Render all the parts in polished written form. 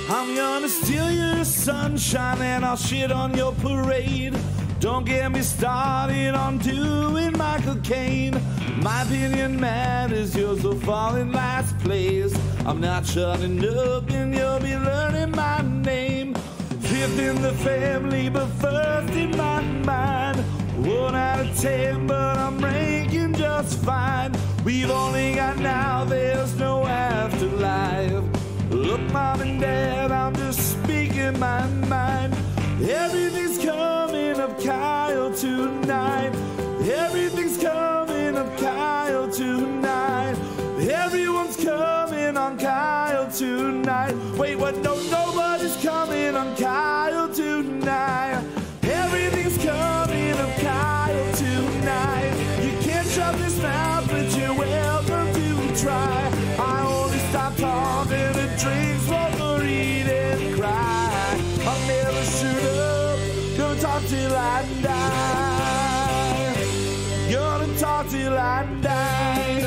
I'm gonna steal your sunshine and I'll shit on your parade. Don't get me started on doing Michael Caine. My opinion matters, yours will fall in last place. I'm not shutting up and you'll be learning my name. Fifth in the family, but first in my mind. 1 out of 10, but I'm ranking just fine. We've only got now, there's no afterlife. Look, Mom and Dad, I'm just speaking my mind. Everything's coming up Kyle tonight. Everything's coming up Kyle tonight. Everyone's coming on Kyle tonight. Wait, what? No, nobody's coming on Kyle tonight. Everything's coming up Kyle tonight. You can't shut this mouth, but you're welcome to try. I only stop talking to drinks, smoke, or eat and cry. I'll never shoot up, gonna talk till I die. Gonna talk till I die.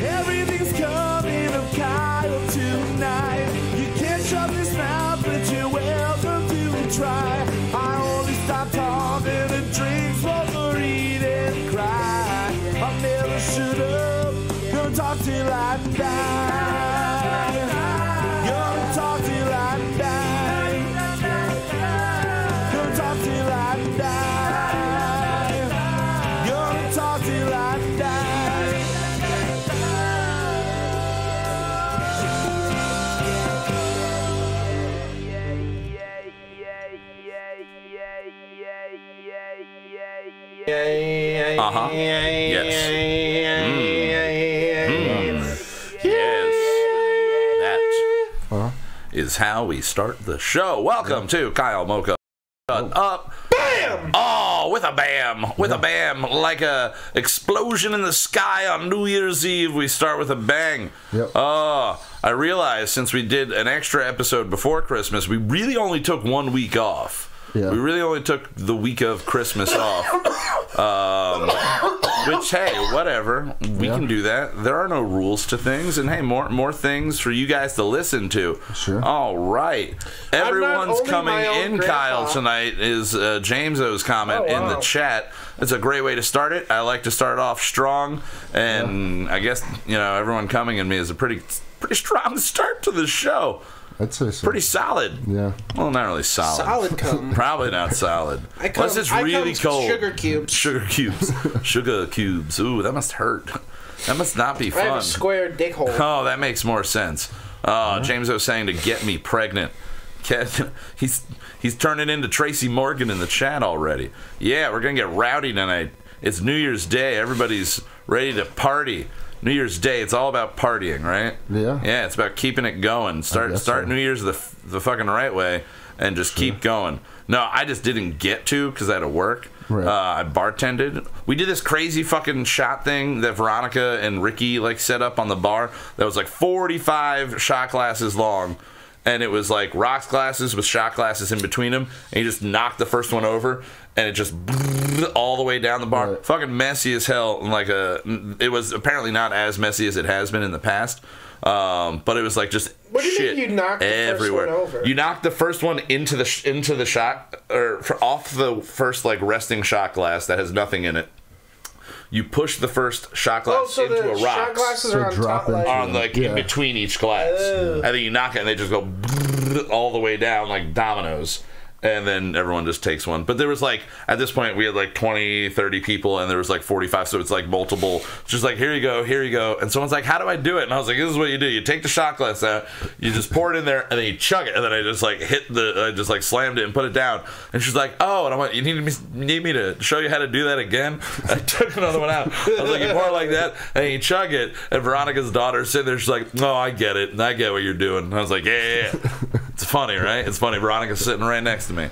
Everything's coming up Kyle tonight. You can't shut this mouth, but you're welcome to try. I only stop talking to drink, smoke, or eat and cry. I'll never shut up, gonna talk till I die. Gonna talk till I die. Gonna talk till I die. Gonna talk till I die. Yes. Yes. That is how we start the show. Welcome to Kyle Mocha. Shut up. Bam! Oh, with a bam. With a bam. Like a explosion in the sky on New Year's Eve. We start with a bang. Yep. Oh, I realized since we did an extra episode before Christmas, we really only took 1 week off. Yeah. We really only took the week of Christmas off. Which, hey, whatever. We can do that. There are no rules to things. And, hey, more things for you guys to listen to. Sure. All right. Everyone's coming in, Kyle, tonight is James-O's comment in the chat. It's a great way to start it. I like to start off strong. And I guess, you know, everyone coming in me is a pretty strong start to the show. I'd say so. Pretty solid. Yeah. Well, not really solid. Solid cum. Probably not solid. Unless it's really cold. Sugar cubes. Sugar cubes. Sugar cubes. Ooh, that must hurt. That must not be fun. I have a square dick hole. Oh, that makes more sense. James was saying to get me pregnant. He's turning into Tracy Morgan in the chat already. Yeah, we're going to get rowdy tonight. It's New Year's Day. Everybody's ready to party. New Year's Day, it's all about partying, right? Yeah. Yeah, it's about keeping it going. Start New Year's the fucking right way and just keep going. No, I just didn't get to because I had to work. Right. I bartended. We did this crazy fucking shot thing that Veronica and Ricky like set up on the bar that was like 45 shot glasses long. And it was like rocks glasses with shot glasses in between them. And you just knocked the first one over, and it just all the way down the bar. Right. Fucking messy as hell. It was apparently not as messy as it has been in the past. But it was like just What do you shit mean you knocked the everywhere. first one over? You knocked the first one into the shot, or off the first like resting shot glass that has nothing in it. You push the first shot glass into a rock. Shot glasses are on top, in between each glass, and then you knock it, and they just go all the way down like dominoes. And then everyone just takes one. But there was like, at this point, we had like 20, 30 people, and there was like 45, so it's like multiple. It's just like, here you go, here you go. And someone's like, how do I do it? And I was like, this is what you do. You take the shot glass out, you just pour it in there, and then you chug it. And then I just like I just like slammed it and put it down. And she's like, oh, and I'm like, you need me to show you how to do that again? I took another one out. I was like, you pour it like that, and you chug it. And Veronica's daughter's sitting there, she's like, oh, I get it. I get what you're doing. And I was like, yeah. It's funny, right? It's funny. Veronica's sitting right next to me.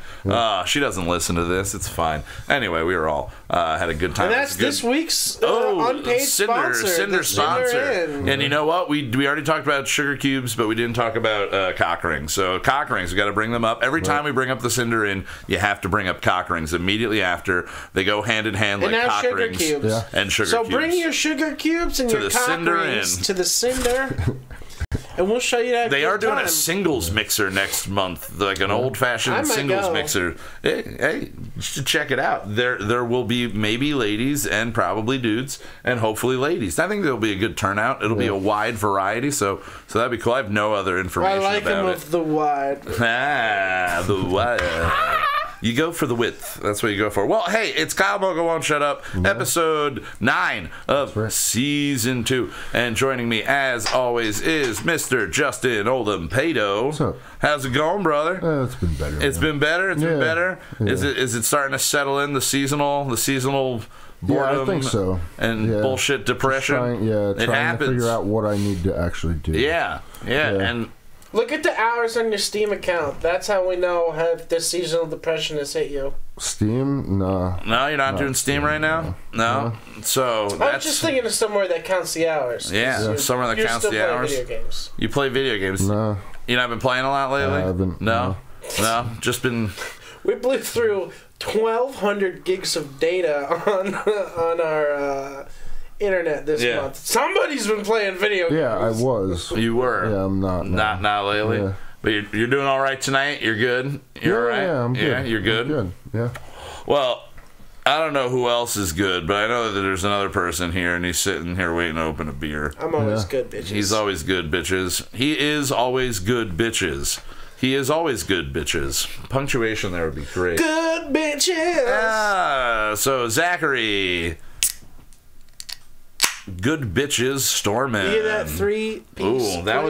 She doesn't listen to this. It's fine. Anyway, we were all had a good time. And that's this week's unpaid sponsor. Cinder sponsor. In. And you know what? We already talked about sugar cubes, but we didn't talk about cock rings. So cock rings, we got to bring them up. Every time we bring up the Cinder in, you have to bring up cock rings immediately after. They go hand in hand like cock sugar rings cubes. and sugar cubes. So bring your sugar cubes and your cock rings to the Cinder. And we'll show you that. They are doing a singles mixer next month, like an old-fashioned singles mixer. Hey, you should check it out. There will be maybe ladies and probably dudes, and hopefully ladies. I think there'll be a good turnout. It'll be a wide variety, so that'd be cool. I have no other information about it. I like them of the wide. The wide. You go for the width. That's what you go for. Well, hey, it's Kyle Mogo Won't Shut Up, episode 9 of season 2. And joining me, as always, is Mr. Justin Oldham Pato. What's up? How's it going, brother? It's been better. It's been better? It's been better? Yeah. Is it starting to settle in, the seasonal boredom? Yeah, I think so. And bullshit depression? Trying to figure out what I need to actually do. Yeah. And look at the hours on your Steam account. That's how we know if the seasonal depression has hit you. Steam? No. No, you're not doing Steam right now? No. So I was just thinking of somewhere that counts the hours. Yeah, somewhere that counts the hours. Video games. You play video games? No. You not been playing a lot lately? I haven't. No. Just been. We blew through 1,200 gigs of data on our internet this month. Somebody's been playing video games. Yeah, I was. You were. Yeah, I'm not. No. Not lately. Yeah. But you're doing all right tonight. You're good. You're all right. Yeah, I'm good. Yeah, you're good. I'm good. Yeah. Well, I don't know who else is good, but I know that there's another person here, and he's sitting here waiting to open a beer. I'm always good, bitches. He's always good, bitches. He is always good, bitches. He is always good, bitches. Punctuation there would be great. Good bitches. So Zachary. Good bitches, Stormin. You hear that 3-piece? Ooh, that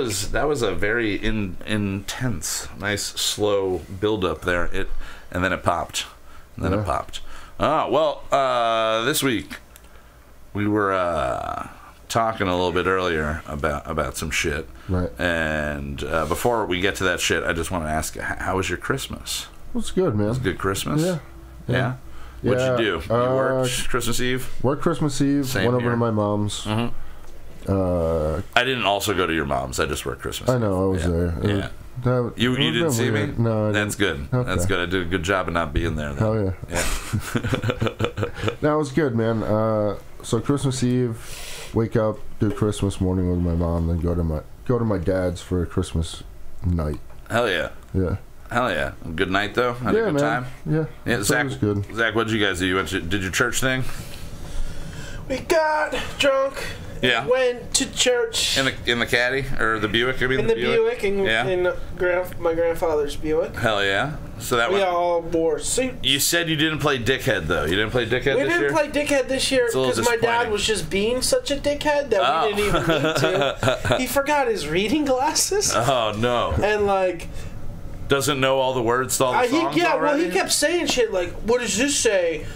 was a very intense, nice, slow build up there. And then it popped. It popped. Oh well, this week we were talking a little bit earlier about some shit. Right. And before we get to that shit, I just want to ask, how was your Christmas? Well, it's good, man. It was a good Christmas. Yeah. What'd you do? You worked Christmas Eve? Worked Christmas Eve. Went over to my mom's. Mm-hmm. I didn't also go to your mom's. I just worked Christmas. I know. I was there. Yeah. You didn't see me? No. That's good. Okay. That's good. I did a good job of not being there. Then. Hell yeah. That was good, man. So Christmas Eve, wake up, do Christmas morning with my mom, then go to my dad's for a Christmas night. Hell yeah. Yeah. Hell yeah. Good night, though? Had a good time? Yeah. Zach, was good. Zach, what did you guys do? Did your church thing? We got drunk. Yeah. Went to church. In the caddy? Or the Buick? In the Buick. In my grandfather's Buick. Hell yeah. So that we all wore suits. You said you didn't play Dickhead, though. You didn't play Dickhead this year? We didn't play Dickhead this year because my dad was just being such a dickhead that we didn't even need to. He forgot his reading glasses. Oh, no. And, doesn't know all the words to all the songs already? Well, he kept saying shit like, what does this say?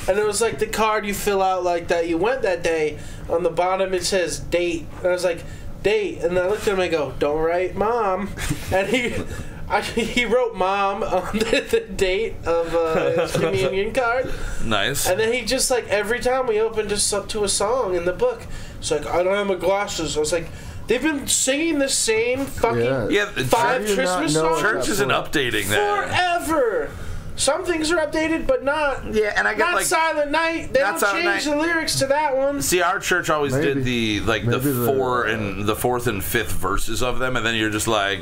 And it was like the card you fill out like that you went that day. On the bottom it says date. And I was like, date. And I looked at him and I go, don't write mom. And he wrote mom on the date of his communion card. Nice. And then he just every time we opened just up to a song in the book, it's like, I don't have my glasses. I was like, they've been singing the same fucking 5 Christmas songs. Church isn't updating that. Forever. Some things are updated, but not. Yeah, and I get not Silent Night. They don't change the lyrics to that one. See, our church always did the the fourth and fifth verses of them, and then you're just like,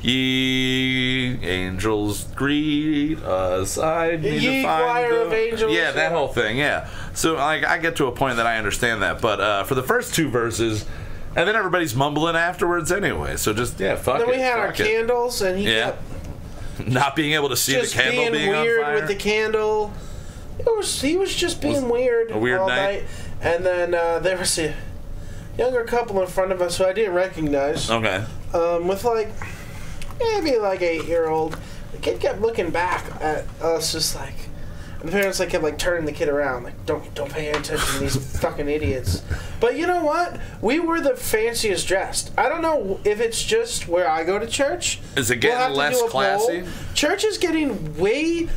ye angels greet us. I need ye to find choir of angels. Yeah, that whole thing. Yeah. So I get to a point that I understand that, but for the first 2 verses. And then everybody's mumbling afterwards anyway. So just, fuck it. Then we had our candles, and he kept not being able to see the candle being on weird fire. with the candle. He was just being weird a weird all night. And then there was a younger couple in front of us who I didn't recognize. Okay. With maybe 8-year-old. The kid kept looking back at us, just and the parents kept turning the kid around, don't pay any attention to these fucking idiots. But you know what? We were the fanciest dressed. I don't know if it's just where I go to church. Is it getting less classy? Church is getting way,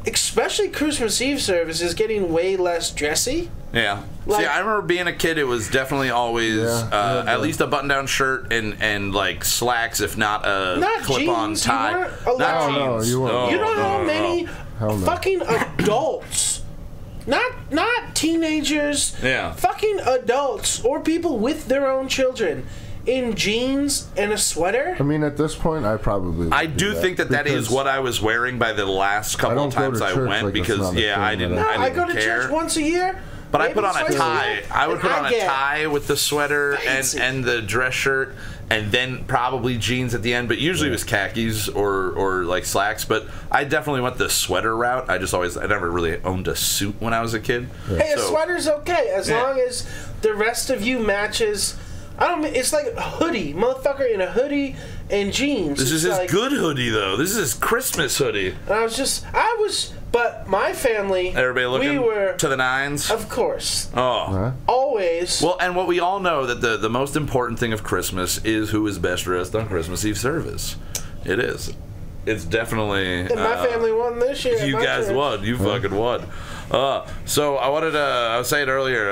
especially Christmas Eve service, is getting way less dressy. Yeah. Like, see, I remember being a kid, it was definitely always at least a button-down shirt and like slacks, if not a clip-on tie. Not jeans. You weren't. You don't know how many fucking adults, not teenagers, fucking adults or people with their own children in jeans and a sweater. I mean, at this point, I probably I do think that is what I was wearing by the last couple of times I went, like because I didn't go to care. church once a year. But I put on a tie. I would put on a tie with the sweater and the dress shirt, and then probably jeans at the end. But usually it was khakis or like slacks. But I definitely went the sweater route. I never really owned a suit when I was a kid. Hey, a sweater's okay as long as the rest of you matches. It's like a hoodie, motherfucker, in a hoodie and jeans. This is his good hoodie, though. This is his Christmas hoodie. And but my family, everybody looking we were to the nines? Of course. Oh. Always. Well, and what we all know, that the most important thing of Christmas is who is best dressed on Christmas Eve service. It is. It's definitely... And my family won this year. You guys won. You fucking won. So I wanted to... I was saying earlier,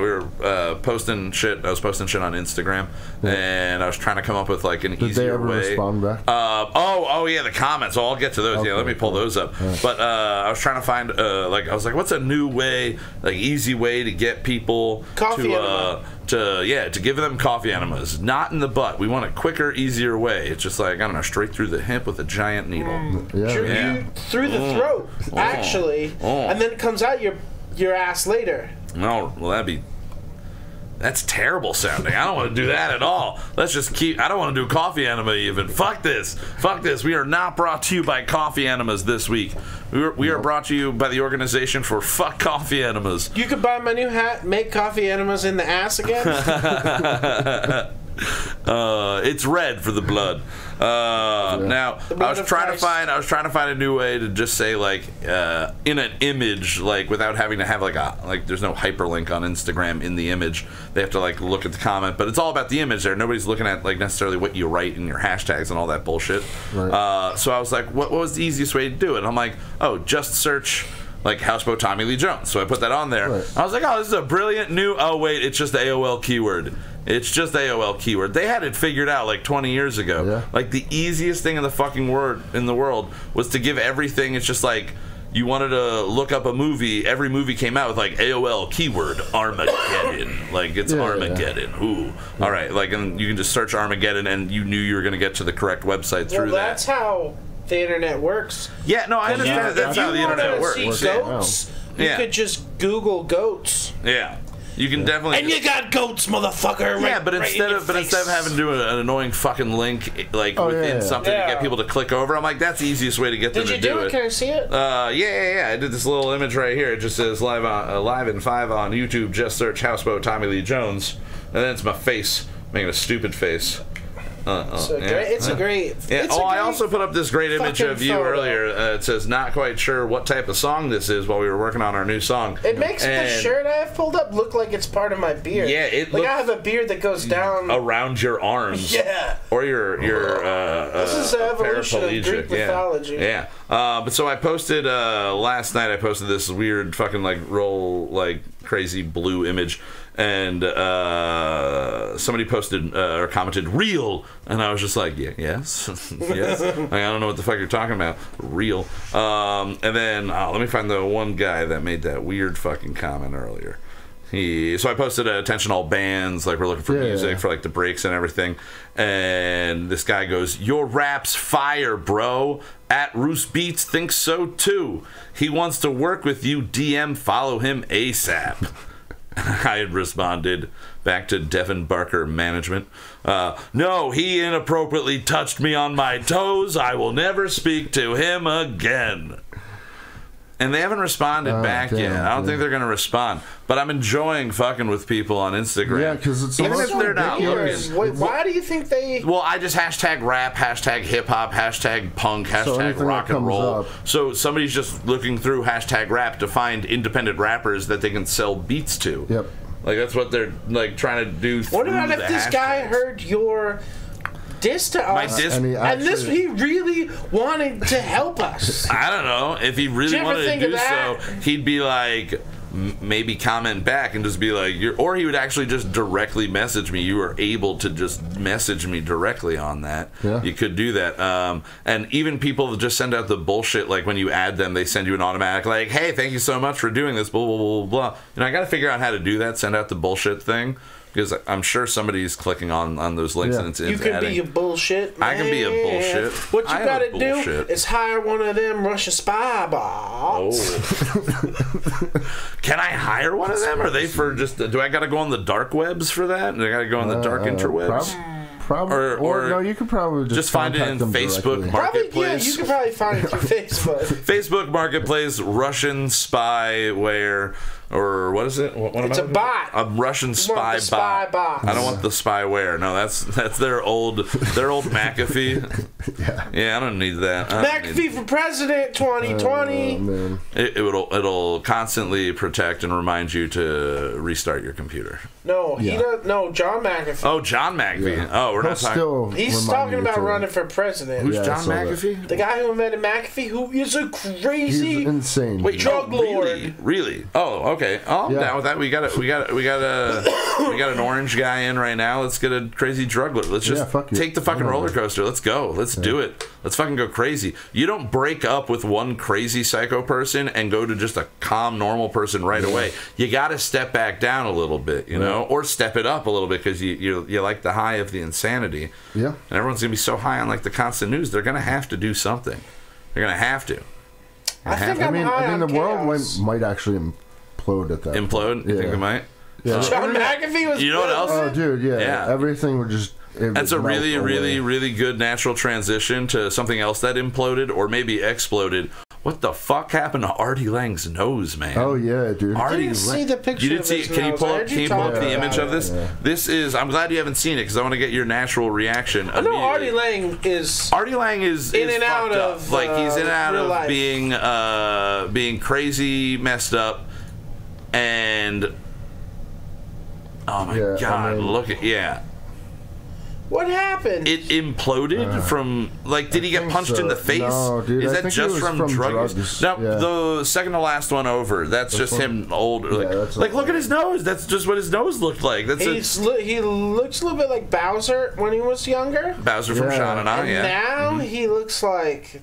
we were posting shit. I was posting shit on Instagram, and I was trying to come up with like an easier way. Did they ever respond back? Oh yeah, the comments. Well, I'll get to those. Okay, let me pull those up. Right. But I was trying to find I was like, what's a new way, like easy way to get people to give them coffee enemas, not in the butt. We want a quicker, easier way. It's just like, I don't know, straight through the hip with a giant needle. Through the throat, actually, and then it comes out your ass later. No, well that's terrible sounding. I don't want to do that at all. Let's just I don't want to do coffee enema even. Fuck this. We are not brought to you by coffee enemas this week. We are brought to you by the organization for Fuck Coffee Enemas. You could buy my new hat, make coffee enemas in the ass again. It's red for the blood. Now I was trying to find a new way to just say like in an image, like without having to have like there's no hyperlink on Instagram in the image. They have to like look at the comment, but it's all about the image there. Nobody's looking at like necessarily what you write in your hashtags and all that bullshit. Right. So I was like, what was the easiest way to do it? And I'm like, just search like Houseboat Tommy Lee Jones. So I put that on there. Right. I was like, this is a brilliant new. Oh wait, it's just the AOL keyword. It's just AOL keyword. They had it figured out like 20 years ago. Yeah. Like the easiest thing in the fucking world was to give everything. It's just like you wanted to look up a movie. Every movie came out with like AOL keyword Armageddon. Like it's Armageddon. Yeah. Ooh. All right. Like, and you can just search Armageddon, and you knew you were going to get to the correct website through that. That's how the internet works. Yeah. No, I understand. That's how the internet works. If you want to see goats, you could just Google goats. Yeah. You can definitely. And you got goats, motherfucker. Yeah, but instead of having to do an annoying fucking link like within something to get people to click over, I'm like, that's the easiest way to get them to do it. Did you do it? Can I see it? Yeah. I did this little image right here. It just says live in 5 on YouTube. Just search Houseboat Tommy Lee Jones, and then it's my face making a stupid face. It's a great. I also put up this great image of you earlier. It says, "Not quite sure what type of song this is," while we were working on our new song. It makes the shirt I have pulled up look like it's part of my beard. Yeah, I have a beard that goes down around your arms. Yeah, or your this is the evolution of Greek mythology. Yeah. But so I posted last night. I posted this weird fucking crazy blue image. And somebody posted or commented real, and I was just like, yes. Like, I don't know what the fuck you're talking about. Real. And then let me find the one guy that made that weird fucking comment earlier. So I posted attention all bands, like we're looking for music for like the breaks and everything. And this guy goes, "Your rap's fire, bro. At Roos Beats thinks so too. He wants to work with you. DM follow him ASAP." I had responded back to Devin Barker management. "No, he inappropriately touched me on my toes. I will never speak to him again." And they haven't responded back yet. I don't think they're going to respond. But I'm enjoying fucking with people on Instagram. Yeah, because it's even if they're not looking. Wait, why do you think they... Well, I just hashtag rap, hashtag hip-hop, hashtag punk, hashtag rock and roll. So somebody's just looking through hashtag rap to find independent rappers that they can sell beats to. Yep. Like that's what they're like trying to do. What about if this guy heard your diss to us, and he really wanted to help us? I don't know. If he really wanted to do so, he'd be like, maybe comment back and just be like, or he would actually just directly message me. You were able to just message me directly on that. Yeah. You could do that. And even people that just send out the bullshit, like when you add them, they send you an automatic, like, hey, thank you so much for doing this, blah, blah, blah, blah. I got to figure out how to do that, send out the bullshit thing. Because I'm sure somebody's clicking on those links and it's you can adding. be a bullshit, man. I can be a bullshit. What you gotta do is hire one of them Russian spy bots. Oh. Can I hire one of them? Or are they for just? Do I gotta go on the dark webs for that? Do I gotta go on the dark interwebs? Probably, or no, you could probably just find it in Facebook Marketplace. You could probably find it through Facebook. Facebook Marketplace, Russian spyware, or what is it? It's a bot. A Russian spy bot. I don't want the spyware. No, that's their old McAfee. Yeah, I don't need that. McAfee for president 2020. It'll constantly protect and remind you to restart your computer. No, he does. No, John McAfee. Oh, John McAfee. Yeah. Oh, we're not talking. He's talking about running for president. Who's John McAfee? The guy who invented McAfee, who is a crazy, he's insane. Wait, drug lord. Really? Oh, okay. Oh, I'm down with that. We got an orange guy in right now. Let's get a crazy drug lord. Let's just take the fucking roller coaster. Let's go. Let's do it. Let's fucking go crazy. You don't break up with one crazy psycho person and go to just a calm, normal person right away. You got to step back down a little bit, you know, or step it up a little bit because you like the high of the insanity. Yeah. And everyone's gonna be so high on like the constant news. They're gonna have to do something. They're gonna have to. I mean, the world might actually implode at that. Implode? Point. You think it might? Yeah. John McAfee was. You know what else? Oh, dude, yeah. Everything would just. That's a really, really, really good natural transition to something else that imploded or maybe exploded. What the fuck happened to Artie Lang's nose, man? Oh yeah, dude. I didn't see the picture. You didn't see it? Can you pull up the image of this? Yeah. This is. I'm glad you haven't seen it because I want to get your natural reaction. I know Artie Lang is. Artie Lang is in and out of like he's in and out of life. being crazy, messed up, and oh my god, look at What happened? It imploded from, like, did he get punched in the face? No, dude. Is that just from drug use? No, the second to last one over. That's just him old. Like look at his nose. That's just what his nose looked like. That's he looks a little bit like Bowser when he was younger. Bowser from Shaun and I. Now he looks like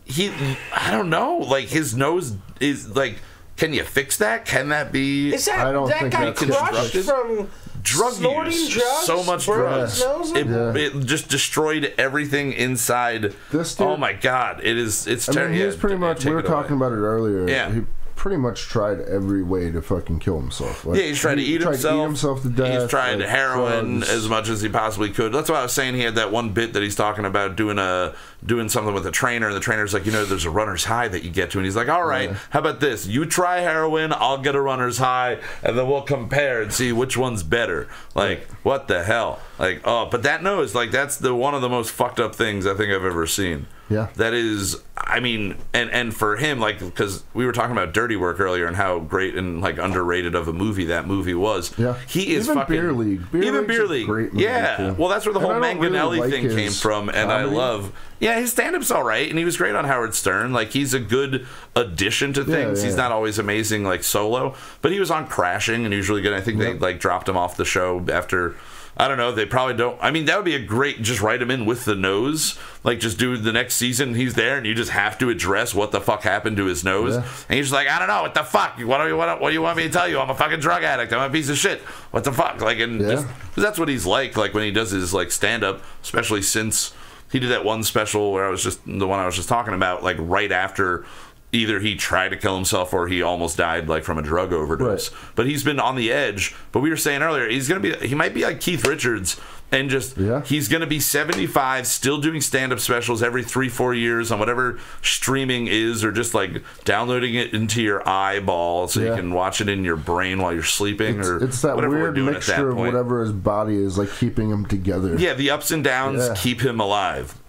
I don't know. Like his nose is like. Can you fix that? Can that be? Is that that guy crushed from drug use? Drugs, so much drugs. It just destroyed everything inside. This dude, oh my god! It's terrible. He was pretty much. We were talking about it earlier. Yeah. He pretty much tried every way to fucking kill himself. Like, he's trying to eat himself to death. He's tried heroin as much as he possibly could. That's why I was saying he had that one bit that he's talking about doing something with a trainer, and the trainer's like, there's a runner's high that you get to, and he's like, all right, how about this? You try heroin, I'll get a runner's high, and then we'll compare and see which one's better. Like, what the hell? Like, but that nose, like, that's one of the most fucked up things I think I've ever seen. Yeah. That is, I mean, and for him, like, because we were talking about Dirty Work earlier and how great and, like, underrated of a movie that movie was. Yeah. He is even fucking... Beer League. Even Beer League. Great movie too. Well, that's where the whole Manganelli thing came from, and comedy. I love... Yeah, his stand-up's all right, and he was great on Howard Stern. Like, he's a good addition to things. He's not always amazing, like, solo, but he was on Crashing, and he was really good. I think they, like, dropped him off the show after... I don't know. They probably don't. I mean, that would be a great. Just write him in with the nose. Like, just do the next season. He's there, and you just have to address what the fuck happened to his nose. Yeah. And he's just like, I don't know. What the fuck? What do you want me to tell you? I'm a fucking drug addict. I'm a piece of shit. What the fuck? Like, and just, that's what he's like. Like when he does his like stand up, especially since he did that one special where the one I was just talking about, like right after. Either he tried to kill himself or he almost died like from a drug overdose. Right. But he's been on the edge. But we were saying earlier, he might be like Keith Richards and just he's gonna be 75, still doing stand-up specials every 3-4 years on whatever streaming is, or just like downloading it into your eyeball so you can watch it in your brain while you're sleeping, it's that whatever weird mixture of whatever his body is like keeping him together. Yeah, the ups and downs keep him alive.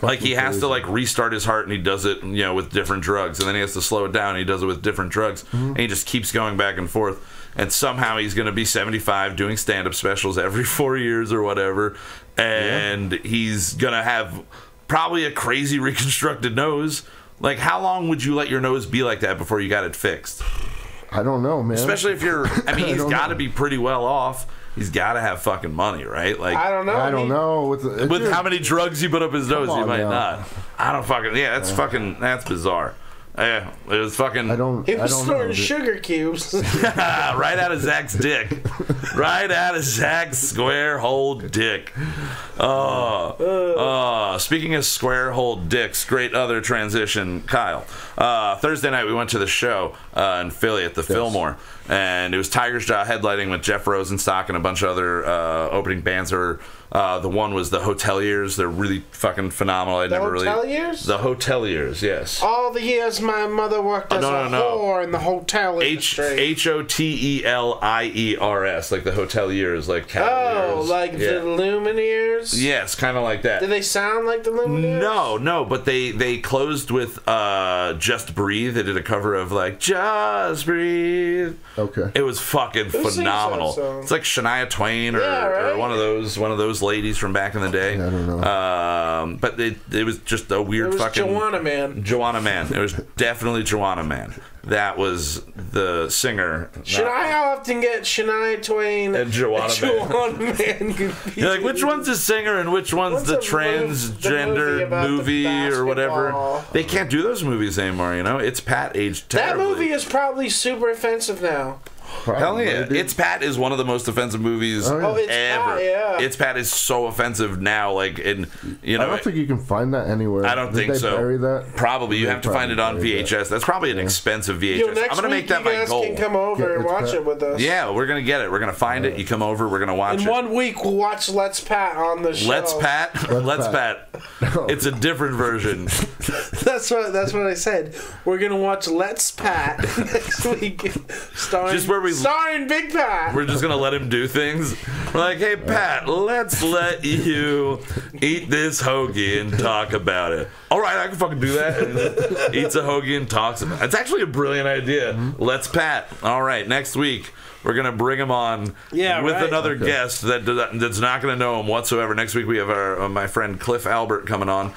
Like he has to like restart his heart, and he does it, with different drugs, and then he has to slow it down, and he does it with different drugs, and he just keeps going back and forth. and somehow he's going to be 75 doing stand-up specials every 4 years or whatever, and he's going to have probably a crazy reconstructed nose. Like, how long would you let your nose be like that before you got it fixed? I don't know, man. Especially if you're, I mean, he's got to be pretty well off. He's got to have fucking money, right? Like, I don't know. I don't know. With how many drugs you put up his nose, he might now. not. I don't fucking, that's bizarre. Yeah, it was fucking. He was snorting sugar cubes. Right out of Zach's dick. Right out of Zach's square hole dick. Speaking of square hole dicks, great other transition, Kyle. Thursday night we went to the show in Philly at the Fillmore, and it was Tiger's Jaw headlining with Jeff Rosenstock and a bunch of other opening bands. The one was the Hoteliers. They're really fucking phenomenal. The Hoteliers? The Hoteliers, yes. All the years my mother worked as a whore in the hotel industry. Hoteliers, like the Hoteliers, like Cavaliers. Oh, like the Lumineers? Yes, kind of like that. Do they sound like the Lumineers? No, but they closed with Just Breathe. They did a cover of like Just Breathe. Okay. It was fucking phenomenal. It's like Shania Twain or one of those ladies from back in the day. Yeah, I don't know. But it was just a weird fucking Joanna Man. Joanna Man. It was definitely Joanna Man. That was the singer. I often get Shania Twain and Joanna Man. You're like, which one's the singer and which one's the transgender movie or whatever? They can't do those movies anymore, you know? It's Pat aged terribly. That movie is probably super offensive now. Hell yeah. It's Pat is one of the most offensive movies ever. Pat, yeah. It's Pat is so offensive now. Like, I don't think you can find that anywhere. I don't think so. Bury that? Probably. You have to find it on VHS. That's probably an expensive VHS. I'm going to make that my goal. You guys can come over and watch it with us. Yeah, we're going to get it. We're going to find it. You come over. We're going to watch it. In 1 week, we'll watch Let's Pat on the show. Let's Pat? Let's Pat. It's a different version. That's what I said. We're going to watch Let's Pat next week. Starring Big Pat. We're just going to let him do things. We're like, hey, Pat, let's let you eat this hoagie and talk about it. All right, I can fucking do that. And eats a hoagie and talks about it. It's actually a brilliant idea. Let's Pat. All right, next week, we're going to bring him on with another guest that's not going to know him whatsoever. Next week, we have my friend Cliff Albert coming on.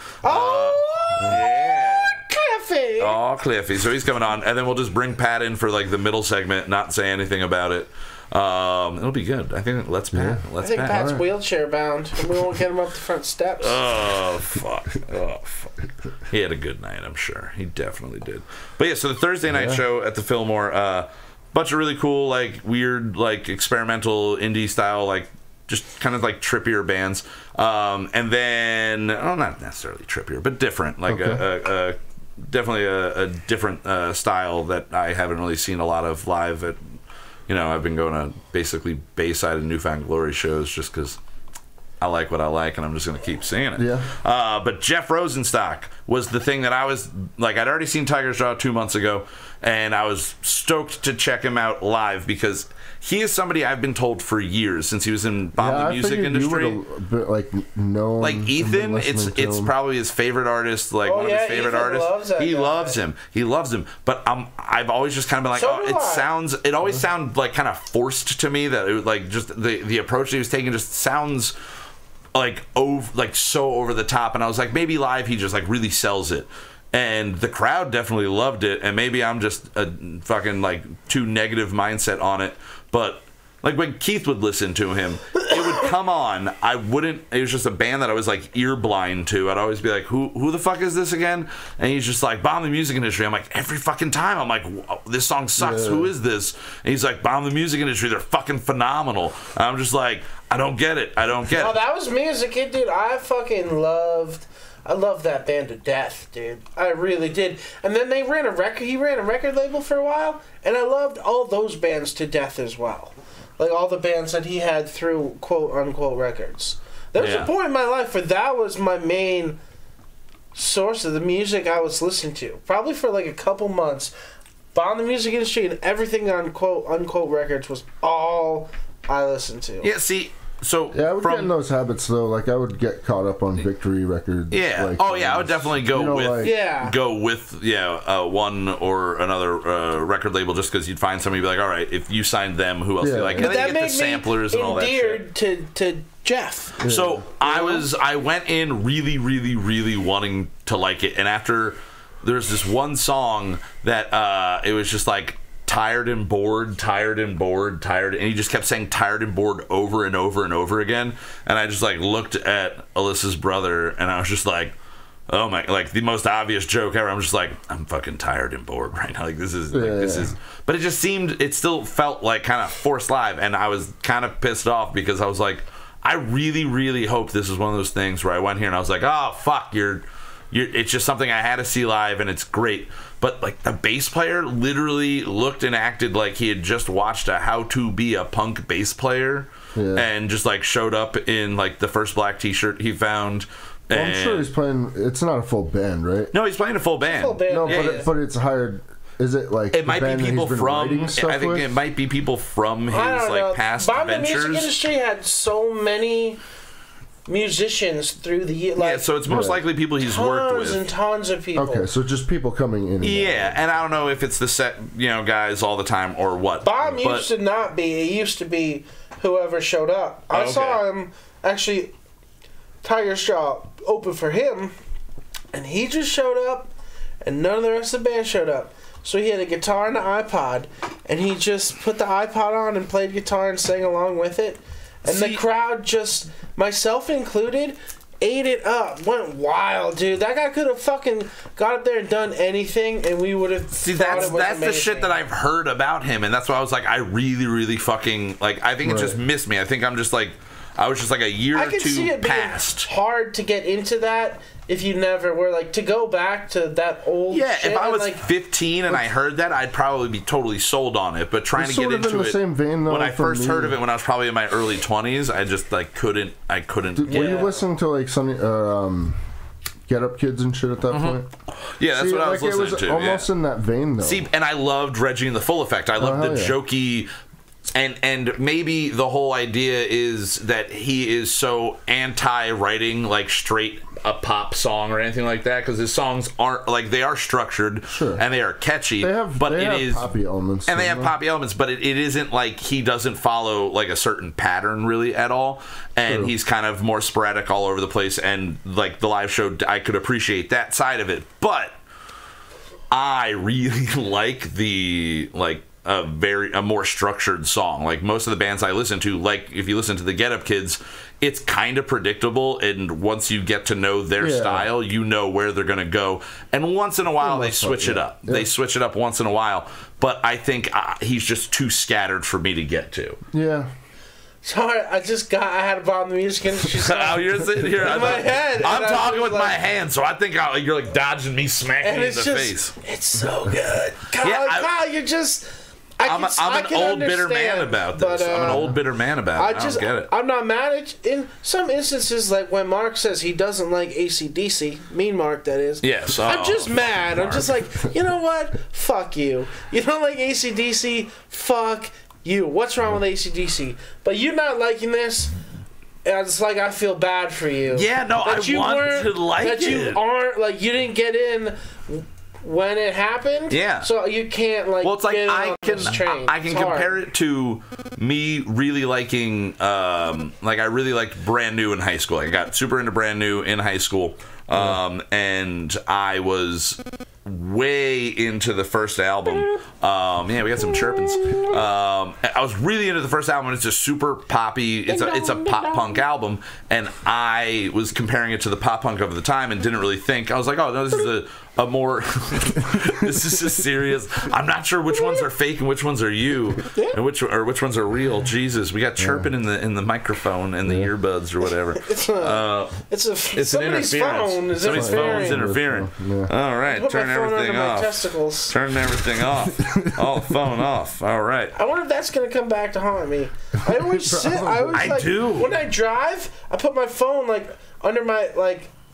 Cliffy. Oh, Cliffy. So he's coming on, and then we'll just bring Pat in for like the middle segment, not say anything about it. It'll be good. I think Let's Pat. I think Pat's wheelchair bound, and we won't get him up the front steps. Oh fuck! He had a good night, I'm sure. He definitely did. But yeah, so the Thursday night show at the Fillmore, bunch of really cool, like weird, like experimental indie style, like just kind of like trippier bands, and then not necessarily trippier, but different, like definitely a different style that I haven't really seen a lot of live at. I've been going to basically Bayside and Newfound Glory shows just because I like what I like, and I'm just going to keep seeing it. Yeah. But Jeff Rosenstock was the thing that I was like, I'd already seen Tiger's Jaw 2 months ago, and I was stoked to check him out live because he is somebody I've been told for years since he was in the music industry. Like Ethan, it's probably his favorite artist, like one of his favorite artists. He loves him. But I've always just kind of been like, it always sounded like kind of forced to me that it was like just the approach that he was taking just sounds like so over the top, and I was like, maybe live he just like really sells it. And the crowd definitely loved it, and maybe I'm just a fucking like too negative mindset on it. But like when Keith would listen to him, it would come on. It was just a band that I was like ear blind to. I'd always be like, who the fuck is this again? And he's just like, Bomb the Music Industry. I'm like, every fucking time. I'm like, this song sucks. Who is this? And he's like, Bomb the Music Industry. They're fucking phenomenal. And I'm just like, I don't get it. Oh, that was me as a kid, dude. I loved that band to death, dude. I really did. And then he ran a record label for a while, and I loved all those bands to death as well. Like all the bands that he had through quote-unquote records. There was a point in my life where that was my main source of the music I was listening to. Probably for like a couple months. Bomb the Music Industry and everything on quote-unquote records was all I listened to. Yeah, see, So yeah, I would get in those habits though. Like I would get caught up on Victory Records. Yeah. Like, I would definitely go with one or another record label just because you'd find somebody be like, all right, if you signed them, who else do you like? And but then you get the samplers and all that shit. to Jeff. Yeah. So I went in really, really, really wanting to like it, and after there's this one song that it was just like. Tired and bored, and he just kept saying tired and bored over and over and over again. And I just like looked at Alyssa's brother and I was just like, oh my, like the most obvious joke ever. I'm just like, I'm fucking tired and bored right now. Like this is, but it still felt like kind of forced live. And I was kind of pissed off because I was like, I really, really hope this is one of those things where I went here and I was like, oh fuck, it's just something I had to see live and it's great. But like the bass player literally looked and acted like he had just watched a how to be a punk bass player and just like showed up in like the first black t-shirt he found. Well, I'm sure he's playing. It's not a full band, right? No, he's playing a full band. No, but it's hired. Is it like it might be people from? I think it might be people from his like past ventures. The music industry had so many musicians through the year. Like, so it's most likely people he's worked with. Tons and tons of people. Okay, so just people coming in. And I don't know if it's the set, guys all the time or what. Bomb used to not be. It used to be whoever showed up. I saw him actually. Tiger Straw opened for him, and he just showed up, and none of the rest of the band showed up. So he had a guitar and an iPod, and he just put the iPod on and played guitar and sang along with it. And the crowd just, myself included, ate it up, went wild, dude. That guy could have fucking got up there and done anything, and we would have. See, that's the shit that I've heard about him, and that's why I was like, I really, really fucking like. I think it just missed me. I think I'm just like, I was just like a year or two past. I can see it being hard to get into that if you never were like to go back to that old. Yeah, shit if I was like 15 and I heard that, I'd probably be totally sold on it. But trying to get into it, same vein, though, when I first heard of it, when I was probably in my early 20s, I just like couldn't. Were you listening to like some Get Up Kids and shit at that point? Yeah, that's what I was listening to. It was almost in that vein, though. See, and I loved Reggie and the Full Effect. I loved the jokey. And maybe the whole idea is that he is so anti-writing like straight a pop song or anything like that, because his songs aren't like, they are structured and they are catchy. They have poppy elements, and they have poppy elements, but it isn't like he doesn't follow like a certain pattern really at all. And he's kind of more sporadic all over the place. And like the live show, I could appreciate that side of it, but I really like the a more structured song. Like most of the bands I listen to, like if you listen to the Get Up Kids, it's kind of predictable, and once you get to know their style, you know where they're going to go. And once in a while they switch it up. They switch it up once in a while, but I think he's just too scattered for me to get to. Yeah. Sorry, I had to bomb the music industry. Oh, you're sitting here in my head. I'm talking with my hands, so I think you're like dodging me, smacking me in the face. It's so good. Kyle, you're just. I'm an old bitter man about this. I'm an old bitter man about it. I don't get it. I'm not mad at in some instances, like when Mark says he doesn't like AC/DC, mean Mark that is. Yes. I'm just mad. Mark. I'm just like, you know what? Fuck you. You don't like AC/DC? Fuck you. What's wrong with AC/DC? But you not liking this, it's like I feel bad for you. Yeah, no, I want to like it. That you aren't, like, you didn't get in when it happened. Yeah. So you can't, like, well, it's like I can compare it to me really liking, like I really liked Brand New in high school. I got super into Brand New in high school. And I was way into the first album. Yeah, we got some chirpings. I was really into the first album. It's just super poppy. It's a pop punk album, and I was comparing it to the pop punk of the time and didn't really think. I was like, oh no, this is a more this is just serious. I'm not sure which ones are fake and which ones are you, and which ones are real. Jesus, we got chirping in the microphone and the earbuds or whatever. It's an interference. Somebody's phone's interfering. All right, turn everything off. Turn everything off. All the phone off. All right. I wonder if that's gonna come back to haunt me. I always do. When I drive, I put my phone like under my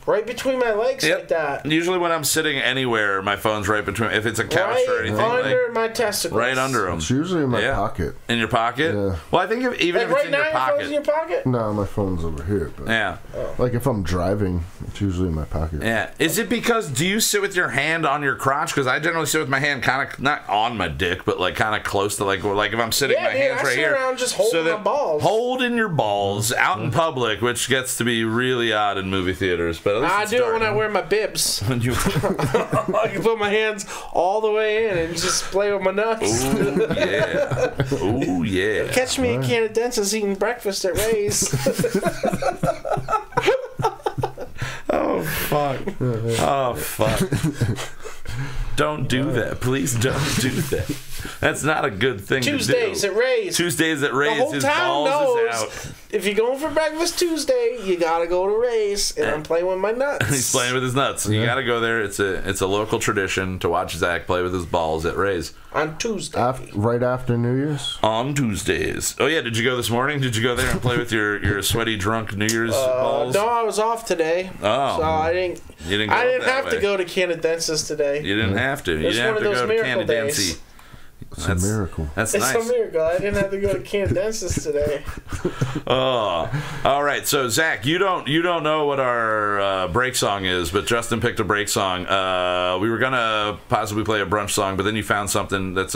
right between my legs like that. Usually when I'm sitting anywhere, my phone's right between. If it's a couch or anything, under my testicles. Right under them. It's usually in my pocket. In your pocket? Yeah. Well, I think even if it's in your pocket. Your phone's in your pocket? No, my phone's over here. But yeah. Like if I'm driving, it's usually in my pocket. Yeah. Is it because do you sit with your hand on your crotch? Because I generally sit with my hand kind of not on my dick, but like kind of close to like if I'm sitting, my hands right here. Around just holding my balls. Holding your balls out in public, which gets to be really odd in movie theaters. But I do it when I wear my bibs. When you I can put my hands all the way in and just play with my nuts. Ooh yeah. Ooh yeah. Catch me at Canadensas eating breakfast at Ray's. Oh fuck. Oh fuck. Don't do that. Please don't do that. That's not a good thing Tuesdays to do. At Ray's. Tuesdays at Ray's. The whole his town balls knows is out. if you're going for breakfast Tuesday, you gotta go to Ray's, and I'm playing with my nuts. He's playing with his nuts. You gotta go there. It's a local tradition to watch Zach play with his balls at Ray's. On Tuesday. Right after New Year's? On Tuesdays. Oh yeah, did you go this morning? Did you go there and play with your sweaty drunk New Year's balls? No, I was off today. Oh. So I didn't. You didn't. I didn't have to go to Canadensis today. You didn't have to. You It's didn't one have of to those go to miracle days. Canadensi. It's a miracle. That's It's nice. a miracle. I didn't have to go to Canadensis today. Oh, all right. So Zach, you don't know what our break song is, but Justin picked a break song. We were gonna possibly play a brunch song, but then you found something that's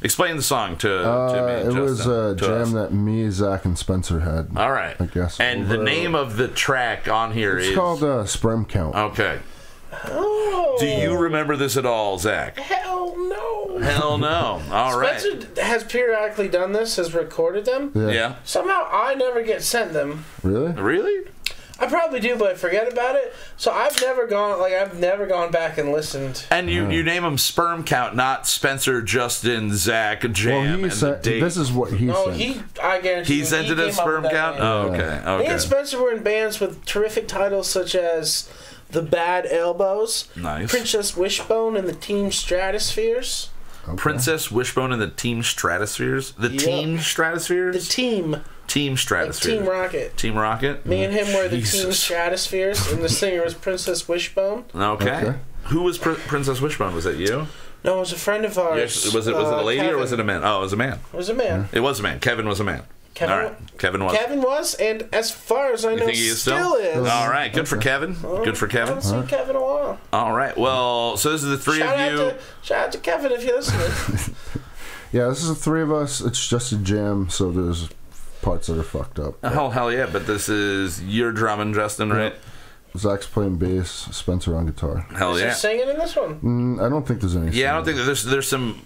explain the song to me. And It Justin, was a to jam us. that me, Zach, and Spencer had. All right. I guess. And the name of the track on here it's is called Sperm Count. Okay. Oh. Do you remember this at all, Zach? Hell no. Hell no. All right. Spencer has periodically done this, has recorded them. Yeah. Somehow I never get sent them. Really? Really? I probably do, but I forget about it. So I've never gone back and listened. And you name them Sperm Count, not Spencer, Justin, Zach, Jam, Well, and the date. this is what he No, said. I guarantee He sent it as came up Sperm with that Count? name. Oh, okay. Me and Spencer were in bands with terrific titles such as The Bad Elbows, Nice. Princess Wishbone, and the Team Stratospheres. Okay. Princess Wishbone and the Team Stratospheres? The Yep. Team Stratospheres? The Team. Team Like Stratosphere. Team Rocket. Team Rocket? Me and him were the Team Jesus. Stratospheres, and the singer was Princess Wishbone. Okay. Who was Princess Wishbone? Was that you? No, it was a friend of ours. Yes. Was it a lady Kevin. or was it a man? Oh, it was a man. It was a man. It was a man. Kevin was a man. Kevin, All right. Kevin was. Kevin was, and as far as I know, think he is still is. All right. Good for Kevin. Good for I Kevin. haven't seen Kevin in a while. All right. Well, so this is the three of you. Shout out to Kevin if you're listening. Yeah, this is the three of us. It's just a jam, so there's parts that are fucked up. Oh, hell yeah. But this is your drumming, Justin, right? Zach's playing bass, Spencer on guitar. Hell Is yeah. he singing in this one? I don't think there's any. Yeah, I don't think that there's some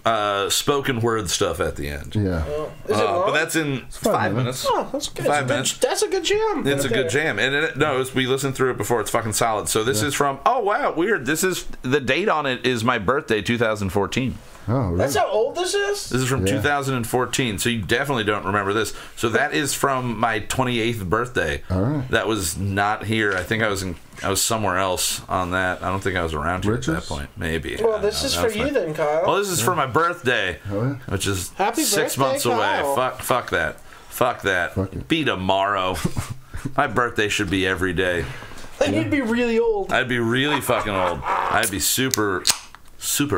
spoken word stuff at the end. Yeah. Oh. Is it long? But that's in 5 minutes. Oh, that's good. 5 minutes. That's a good jam. It's a right good there. jam, and we listened through it before. It's fucking solid. So this is from. Oh wow, weird. This is the date on it is my birthday, 2014. Oh, really? That's how old this is? This is from Yeah. 2014. So you definitely don't remember this. So that is from my 28th birthday. All right. That was not here. I think I was somewhere else on that. I don't think I was around here at that Riches? point. Maybe. Well, this is for you then, Kyle. Well, this is for my birthday, Oh, yeah? which is Happy 6 birthday, months away. Kyle. Fuck that. Fuck that. Fuck it. Be tomorrow. My birthday should be every day. Then you'd be really old. I'd be really fucking old. I'd be super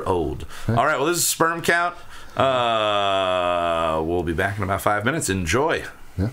old. All right, well, this is Sperm Count. We'll be back in about 5 minutes. Enjoy. Yeah.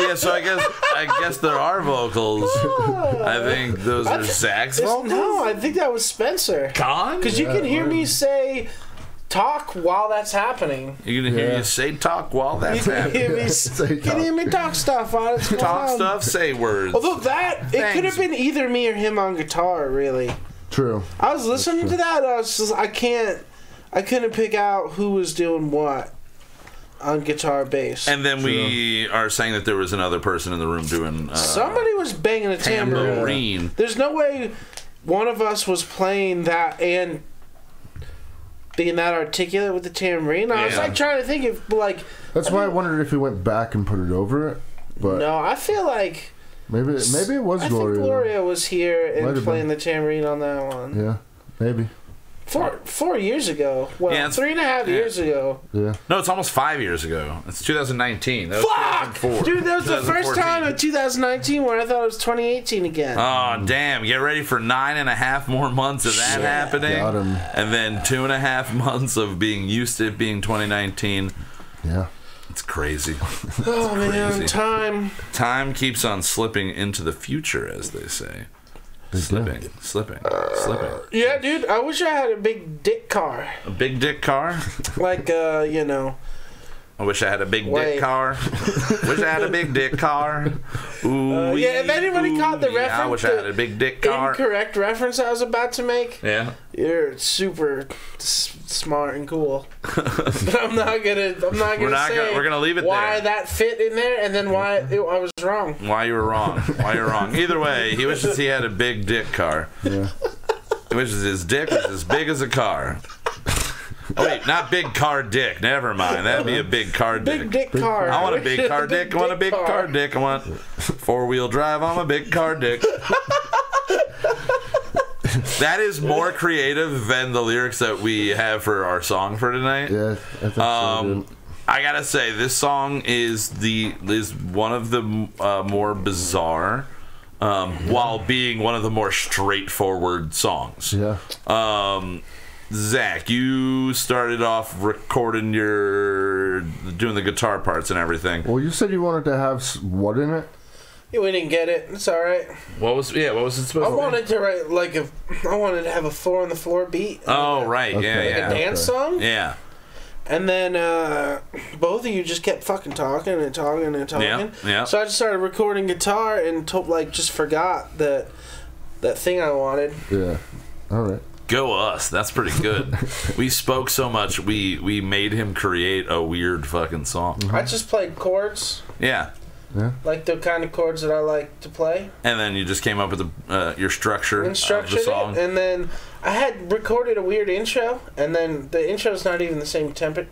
Yeah, so I guess there are vocals. I think those are Zach's vocals. No, I think that was Spencer. Con? Because you can hear me say talk while that's happening. You can hear you say talk while that's happening. You can hear me talk stuff while it's going Talk on. stuff, say words. Although it could have been either me or him on guitar, really. True. I was listening to that, I couldn't pick out who was doing what on guitar bass. And then we are saying that there was another person in the room doing somebody was banging a tambourine. There's no way one of us was playing that and being that articulate with the tambourine. I was like trying to think if like that's why I wondered if he went back and put it over it. But no, I feel like maybe it was Gloria. I think Gloria was here and playing the tambourine on that one. Yeah, maybe. 4 years ago. Well, 3.5 years ago. Yeah. No, it's almost 5 years ago. It's 2019. That was Fuck! 2004. Dude, that was the first time in 2019 when I thought it was 2018 again. Oh, damn. Get ready for 9.5 more months of that happening. Got him. And then 2.5 months of being used to it being 2019. Yeah. It's crazy. Oh, man. Time keeps on slipping into the future, as they say. Slipping. Yeah, dude, I wish I had a big dick car. A big dick car? Like, you know. I wish I had a big dick car. Wish I had a big dick car. Ooh, yeah, if anybody caught the reference, I wish I had a big dick car. Incorrect reference I was about to make. Yeah, you're super smart and cool. But I'm not gonna say. We're gonna leave it why there. That fit in there, and then why I was wrong. Why you were wrong. Either way, he wishes he had a big dick car. Yeah. He wishes his dick was as big as a car. Oh, wait, not big car dick. Never mind. That'd be a big car dick. Big dick car. I want a big car dick. I want a big car dick. I want 4-wheel drive on a big car dick. That is more creative than the lyrics that we have for our song for tonight. Yeah, I think so. I gotta say, this song is one of the more bizarre, while being one of the more straightforward songs. Yeah. Zach, you started off recording doing the guitar parts and everything. Well, you said you wanted to have what in it? Yeah, we didn't get it. It's all right. What was it supposed to be? I wanted to write I wanted to have a 4 on the floor beat. Oh, right. Okay. Yeah. Like a dance song? Yeah. And then both of you just kept fucking talking and talking and talking. Yeah. So I just started recording guitar and just forgot that thing I wanted. Yeah. All right. Go us. That's pretty good. We spoke so much, we made him create a weird fucking song. I just played chords. Yeah. Yeah. Like the kind of chords that I like to play. And then you just came up with your structure of the song. And then I had recorded a weird intro, and then the intro's not even the same temperature.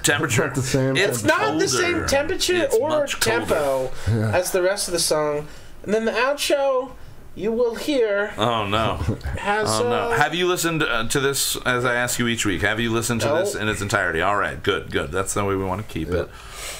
Temperature. Not the same. It's not the same temperature or tempo as the rest of the song. And then the outro, you will hear. Oh no! Have you listened to this? As I ask you each week, have you listened to this in its entirety? All right, good. That's the way we want to keep it.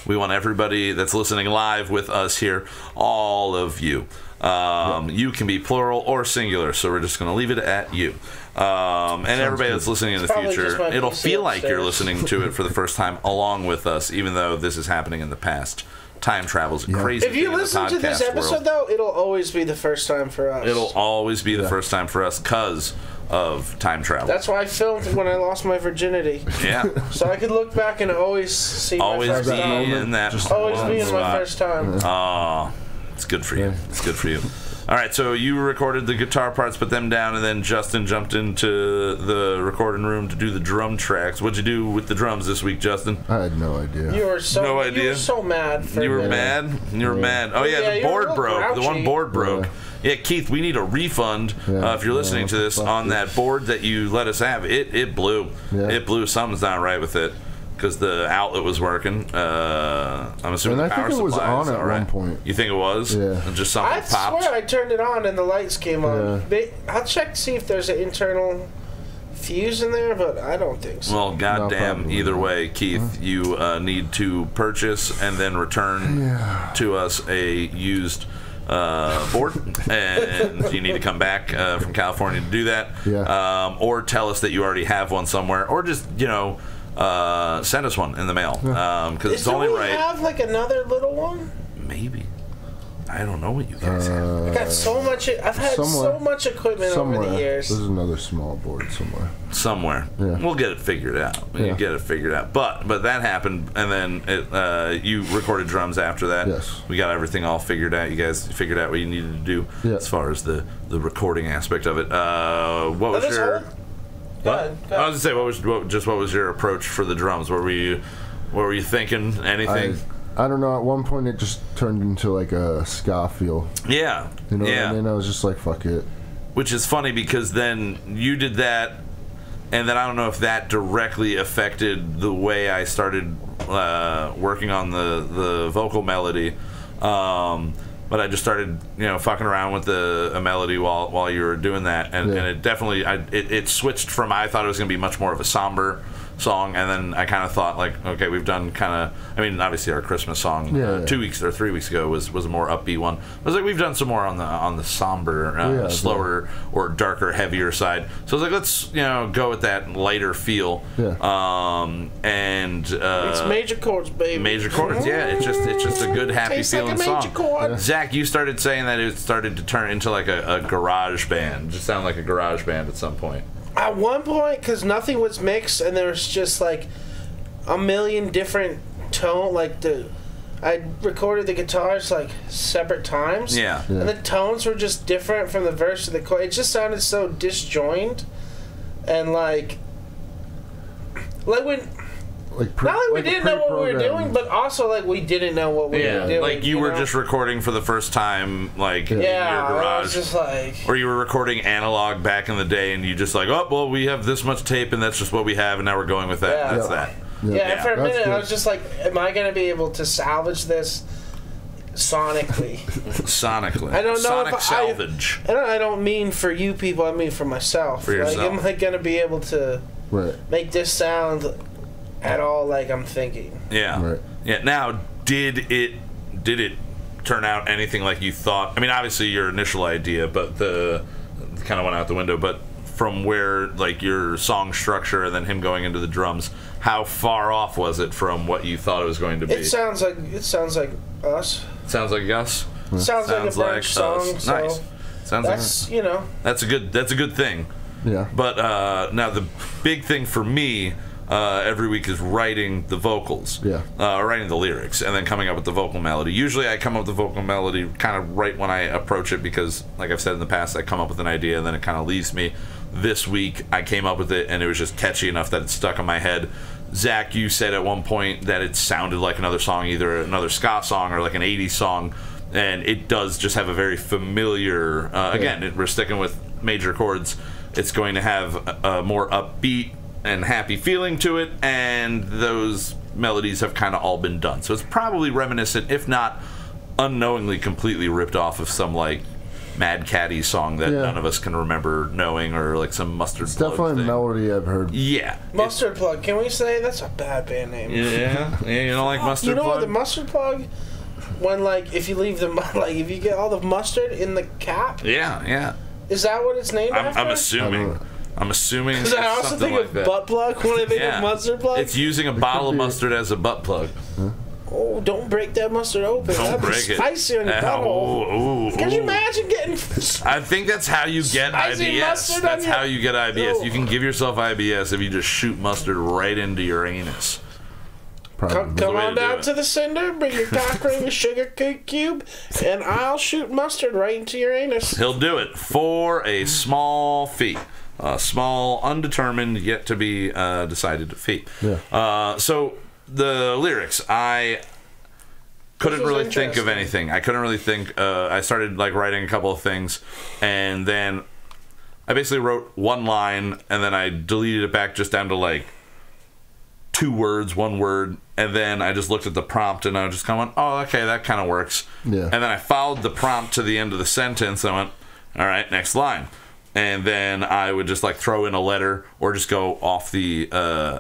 We want everybody that's listening live with us here, all of you. You can be plural or singular, so we're just going to leave it at you. And everybody that's listening in the future, it'll feel like you're listening to it for the first time along with us, even though this is happening in the past. Time travel's crazy. If you listen to this episode, though, it'll always be the first time for us. It'll always be the first time for us because of time travel. That's why I filmed when I lost my virginity. Yeah. So I could look back and always see my first time. Always be in that. Always be in my first time. Oh, it's good for you. It's good for you. All right, so you recorded the guitar parts, put them down, and then Justin jumped into the recording room to do the drum tracks. What'd you do with the drums this week, Justin? I had no idea. You were so no idea. You were so mad. You were mad. You were mad. Oh yeah, the board broke. Grouchy. The one board broke. Yeah, Keith, we need a refund if you're listening to this on that board that you let us have. It blew. Yeah. It blew. Something's not right with it. Because the outlet was working. I'm assuming the power supply. I think it was on at one point. You think it was? Yeah. Just something popped? I swear I turned it on and the lights came on. Yeah. I'll check to see if there's an internal fuse in there, but I don't think so. Well, goddamn, either way, Keith, you need to purchase and then return to us a used board, and you need to come back from California to do that. Yeah. Or tell us that you already have one somewhere, or just, send us one in the mail, because it's only right. Do we have like another little one? Maybe. I don't know what you guys have. I got so much. I've had so much equipment over the years. There's another small board somewhere. Yeah. We'll get it figured out. But that happened, and then you recorded drums after that. Yes. We got everything all figured out. You guys figured out what you needed to do as far as the recording aspect of it. What was your? Go ahead. I was gonna say, what was your approach for the drums? What were you thinking? Anything? I don't know. At one point, it just turned into like a ska feel. Yeah. You know what I mean? I was just like, fuck it. Which is funny because then you did that, and then I don't know if that directly affected the way I started working on the vocal melody. But I just started, fucking around with a melody while you were doing that, and it definitely it switched from I thought it was going to be much more of a somber song, and then I kind of thought like, okay, we've done kind of, I mean, obviously our Christmas song 2 weeks or 3 weeks ago was a more upbeat one. I was like, we've done some more on the somber, slower or darker, heavier side. So I was like, let's go with that lighter feel. And it's major chords, baby. Major chords, yeah. It's just a good, happy feeling song. Chord. Zach, you started saying that it started to turn into like a garage band. Just sound like a garage band at some point. At one point, because nothing was mixed, and there was just like a million different I recorded the guitars like separate times. Yeah. And the tones were just different from the verse to the chorus. It just sounded so disjointed, and like when. Not like we didn't know what we were doing, but also like we didn't know what we were doing. Like you were just recording for the first time, like in your garage. I was just like, or you were recording analog back in the day, and you just like, oh well, we have this much tape, and that's just what we have, and now we're going with that. Yeah. That's that. Yeah, for a minute I was just like, am I going to be able to salvage this sonically? I don't know Sonic salvage. I don't mean for you people. I mean for myself. For yourself. Like, am I going to be able to make this sound at all like I'm thinking? Yeah. Right. Yeah. Now, did it turn out anything like you thought? I mean, obviously your initial idea, but the kind of went out the window. But from where like your song structure and then him going into the drums, how far off was it from what you thought it was going to be? It sounds like us. Sounds like us. Sounds like a French song. So nice. Sounds that's like that's a good thing. Yeah. But now the big thing for me. Every week is writing the vocals, writing the lyrics, and then coming up with the vocal melody. Usually I come up with the vocal melody kind of right when I approach it because, like I've said in the past, I come up with an idea and then it kind of leaves me. This week I came up with it and it was just catchy enough that it stuck in my head. Zach, you said at one point that it sounded like another song, either another ska song or like an 80s song, and it does just have a very familiar, again, we're sticking with major chords. It's going to have a more upbeat and happy feeling to it, and those melodies have kind of all been done. So it's probably reminiscent, if not unknowingly completely ripped off of some like Mad Caddy song that none of us can remember knowing, or like some Mustard Plug definitely thing. A melody I've heard. Yeah. Mustard Plug, can we say that's a bad band name? Yeah, you don't like Mustard Plug? You know the Mustard Plug? When like if you leave if you get all the mustard in the cap? Yeah. Is that what it's named after? I'm assuming. Because I also think of butt plug when I think of mustard plug. It's using a bottle of mustard as a butt plug. Oh, don't break that mustard open. Don't break it. Spicy on your butthole. Can you imagine getting? I think that's how you get IBS. That's how you get IBS. You can give yourself IBS if you just shoot mustard right into your anus. Come on down to the cinder, bring your cock ring, a sugar cube, and I'll shoot mustard right into your anus. He'll do it for a small fee. A small, undetermined, yet to be decided fee. Yeah. So the lyrics, I couldn't really think of anything. I couldn't really think. I started like writing a couple of things, and then I basically wrote one line, and then I deleted it back just down to like 2 words, 1 word, and then I just looked at the prompt, and I was just kind of went, oh, okay, that kind of works. Yeah. And then I followed the prompt to the end of the sentence, and I went, all right, next line. And then I would just like throw in a letter or just go off the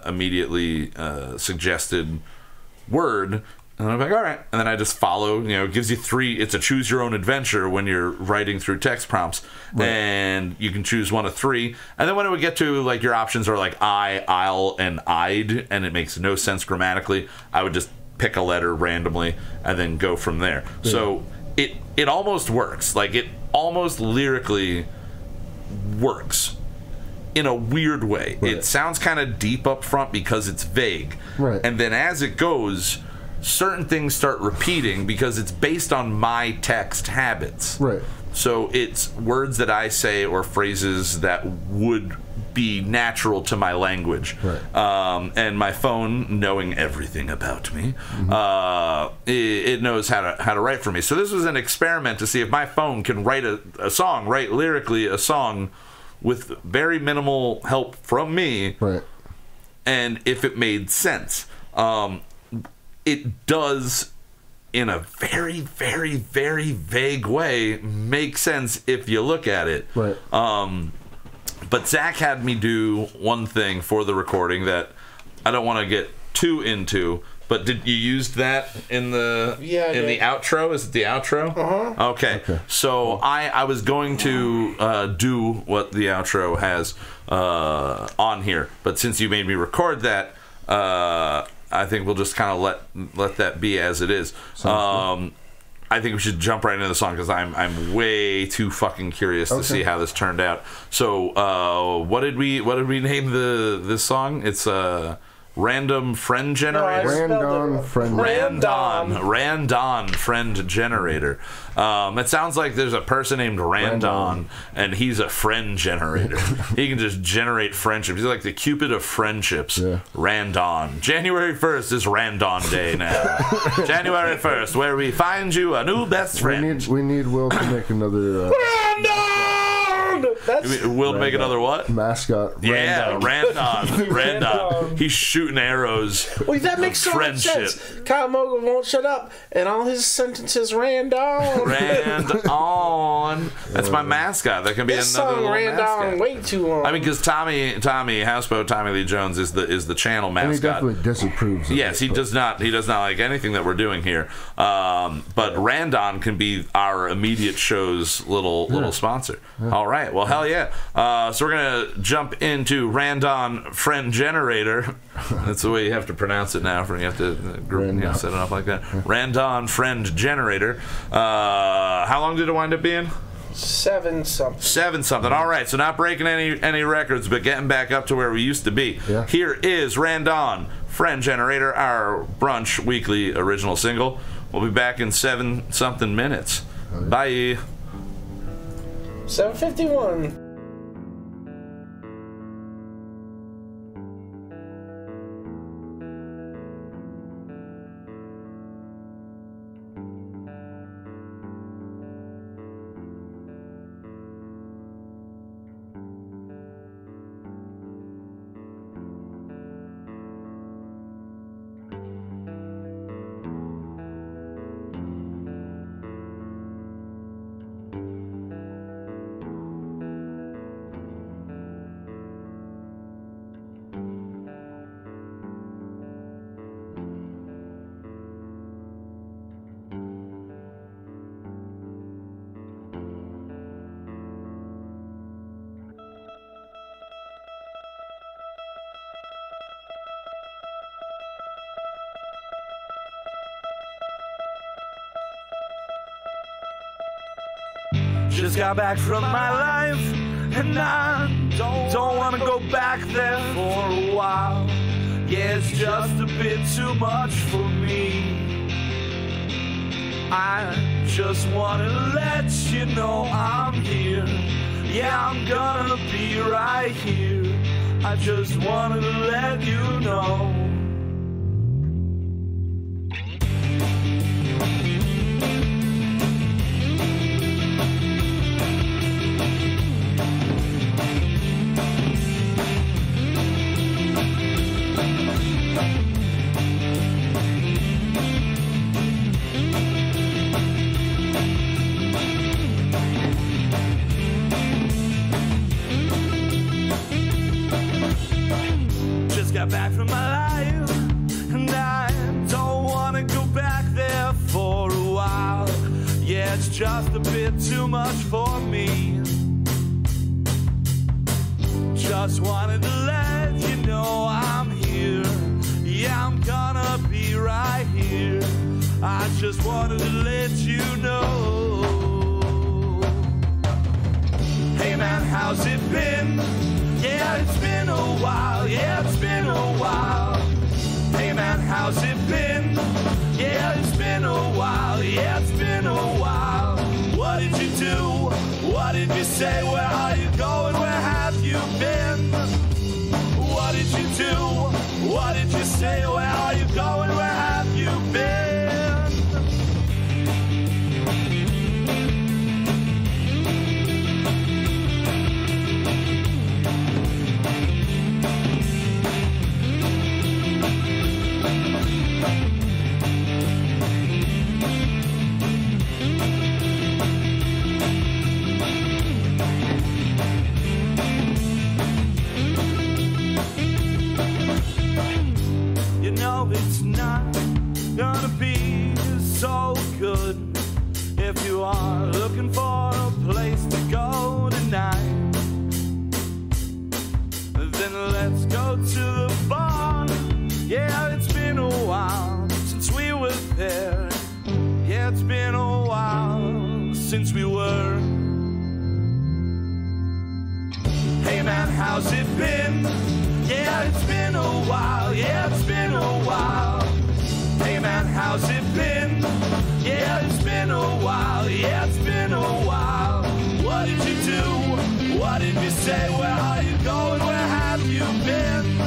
immediately suggested word. And I'm like, all right. And then I just follow, it gives you 3. It's a choose your own adventure when you're writing through text prompts. Right. And you can choose 1 of 3. And then when it would get to like your options are like I, I'll, and I'd, and it makes no sense grammatically, I would just pick a letter randomly and then go from there. Yeah. So it almost works. Like, it almost lyrically works in a weird way. Right. It sounds kind of deep up front because it's vague. Right. And then as it goes, certain things start repeating because it's based on my text habits. Right. So it's words that I say or phrases that would be natural to my language. Right. And my phone, knowing everything about me, it knows how to write for me. So this was an experiment to see if my phone can write a song, write lyrically a song with very minimal help from me, right, and if it made sense. It does, in a very, very, very vague way, make sense if you look at it. Right. But Zach had me do one thing for the recording that I don't want to get too into. But did you use that in the the outro? Is it the outro? Uh-huh. Okay. So I was going to do what the outro has on here, but since you made me record that, I think we'll just kind of let that be as it is. I think we should jump right into the song because I'm way too fucking curious to see how this turned out. So what did we name this song? It's Random Friend Generator. Random Friend Generator. It sounds like there's a person named Randon, and he's a friend generator. He can just generate friendships. He's like the Cupid of friendships. Yeah. Randon. January 1st is Randon Day now. January 1st, where we find you a new best friend. We need Will to make another... Randon! Will make another what? Mascot. Yeah, Randon. He's shooting arrows. Well, that makes so much sense. Kyle Mogul won't shut up, and all his sentences ran on. That's my mascot. That can be this another song ran mascot. on way too long. I mean, because Tommy Houseboat Tommy Lee Jones is the channel mascot. And he definitely disapproves. Yes, he does not like anything that we're doing here. But Randon can be our immediate show's little sponsor. Yeah. All right. Well, hell yeah. So we're gonna jump into Randon Friend Generator. That's the way you have to pronounce it now. You have to set it up like that. Randon Friend Generator. How long did it wind up being? 7 something. All right. So not breaking any records, but getting back up to where we used to be. Yeah. Here is Randon Friend Generator, our brunch weekly original single. We'll be back in 7 something minutes. Bye. 7:51. Just got back from my life, and I don't want to go back there for a while. Yeah, it's just a bit too much for me. I just want to let you know I'm here. Yeah, I'm gonna be right here. I just wanted to let you know. Got back from my life, and I don't want to go back there for a while. Yeah, it's just a bit too much for me. Just wanted to let you know I'm here. Yeah, I'm gonna be right here. I just wanted to let you know. Hey man, how's it been? Yeah, it's been a while. Yeah, it's been a while. Hey man, how's it been? Yeah, it's been a while. Yeah, it's been a while. What did you do? What did you say? Where are you going? Where have you been? What did you do? What did you say? Where are you going? Where have you been? You know it's not gonna be so good if you are looking for a place to go tonight. Then let's go to the bar. Yeah, it's been a while since we were there. Yeah, it's been a while since we were. Hey man, how's it been? Yeah, it's been a while. Yeah, it's been a while. Hey man, how's it been? Yeah, it's been a while. Yeah, it's been a while. What did you do? What did you say? Where are you going? Where have you been?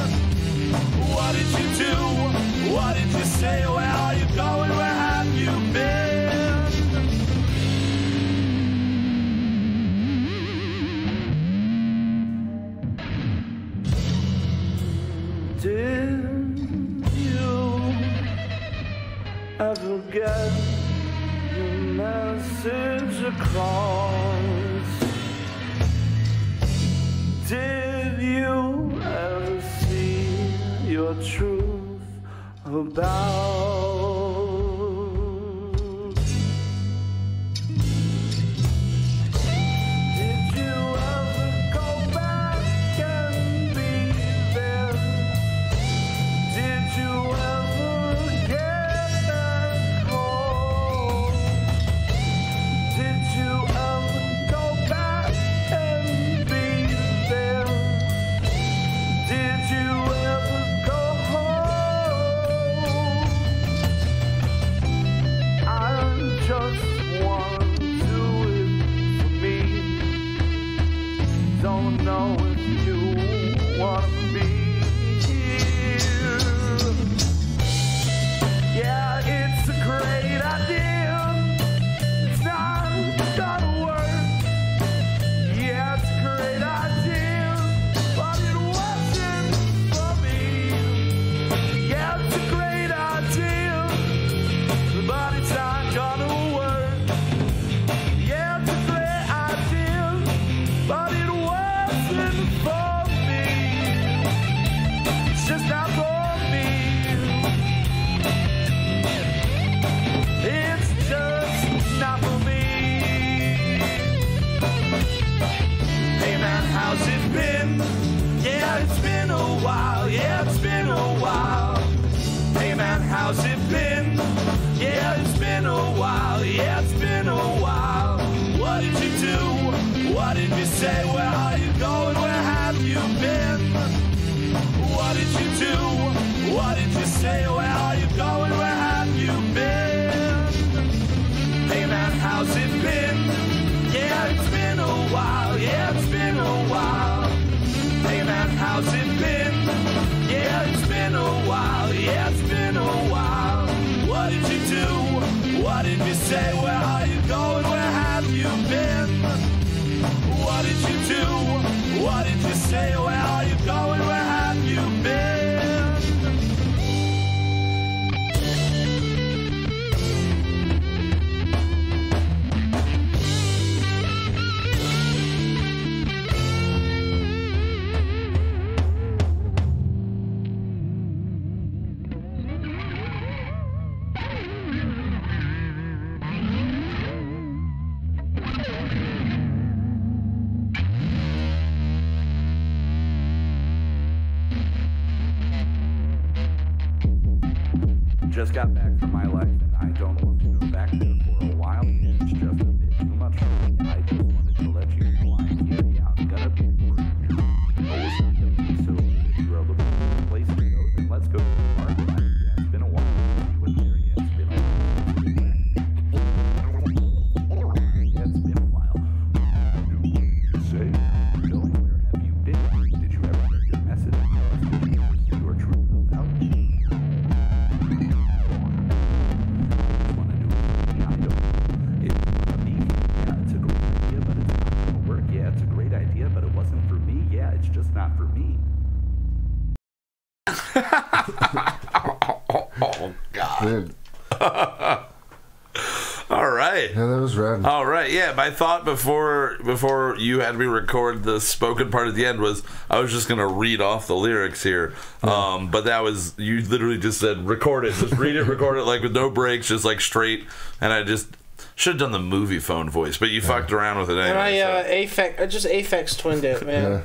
What did you do? What did you say? Where are you going? Where have you been? Did you ever get your message across? Did you ever see your truth about? Did you ever go back and be there? Did you ever get back home? Did you ever go back and be there? Did you ever go home? I just want to do it for me. Don't know if you want to be here. Yeah, it's a great idea. It's not gonna work. Yeah, it's a great idea, but it wasn't for me. Yeah, it's a great idea, but it's not gonna work. Yeah, it's a great idea, but it wasn't for me. It's just not for me. It's just not for me. Hey man, how's it been? Yeah, it's been a while. Yeah, it's been a while. Hey man, how's it been? Yeah, it's been a while. Yeah, it's been a while. What did you do? What did you say? Where are you going? Where have you been? What did you do? What did you say? Where are you going? Where have you been? Hey man, how's it been? Yeah, it's been a while. Yeah, it's been a while. Hey man, how's it been? Yeah, it's been a while. Yeah, it's been a while. What did you do? What did you say? Where are you going? Where have you been? What did you do? What did you say? Where are you going? Where have you been? Just got back from my life and I don't It's just not for me. Oh God. Dude. All right. Yeah, that was rad. All right. Yeah, my thought before you had me record the spoken part at the end was I was just gonna read off the lyrics here. But that was, you literally just said record it, just read it, record it, like with no breaks, just like straight. And I just should have done the movie phone voice, but you fucked around with it anyway. And I just Aphex twinned it, man. Yeah.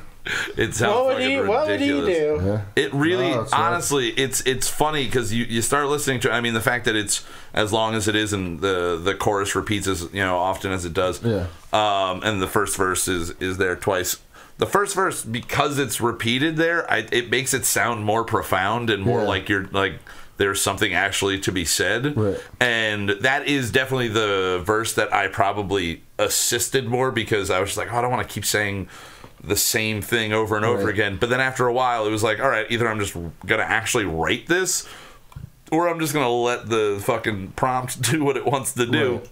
It sounds ridiculous. What would he do? Yeah. It really, No, it's honestly, it's funny because you start listening to. I mean, the fact that it's as long as it is, and the chorus repeats as often as it does. Yeah. And the first verse is there twice. The first verse, because it's repeated there, it makes it sound more profound and more like you're like there's something actually to be said. Right. And that is definitely the verse that I probably assisted more because I was just like, oh, I don't want to keep saying the same thing over and over again. But then after a while, it was like, all right, either I'm just gonna actually write this, or I'm just gonna let the fucking prompt do what it wants to do. Right.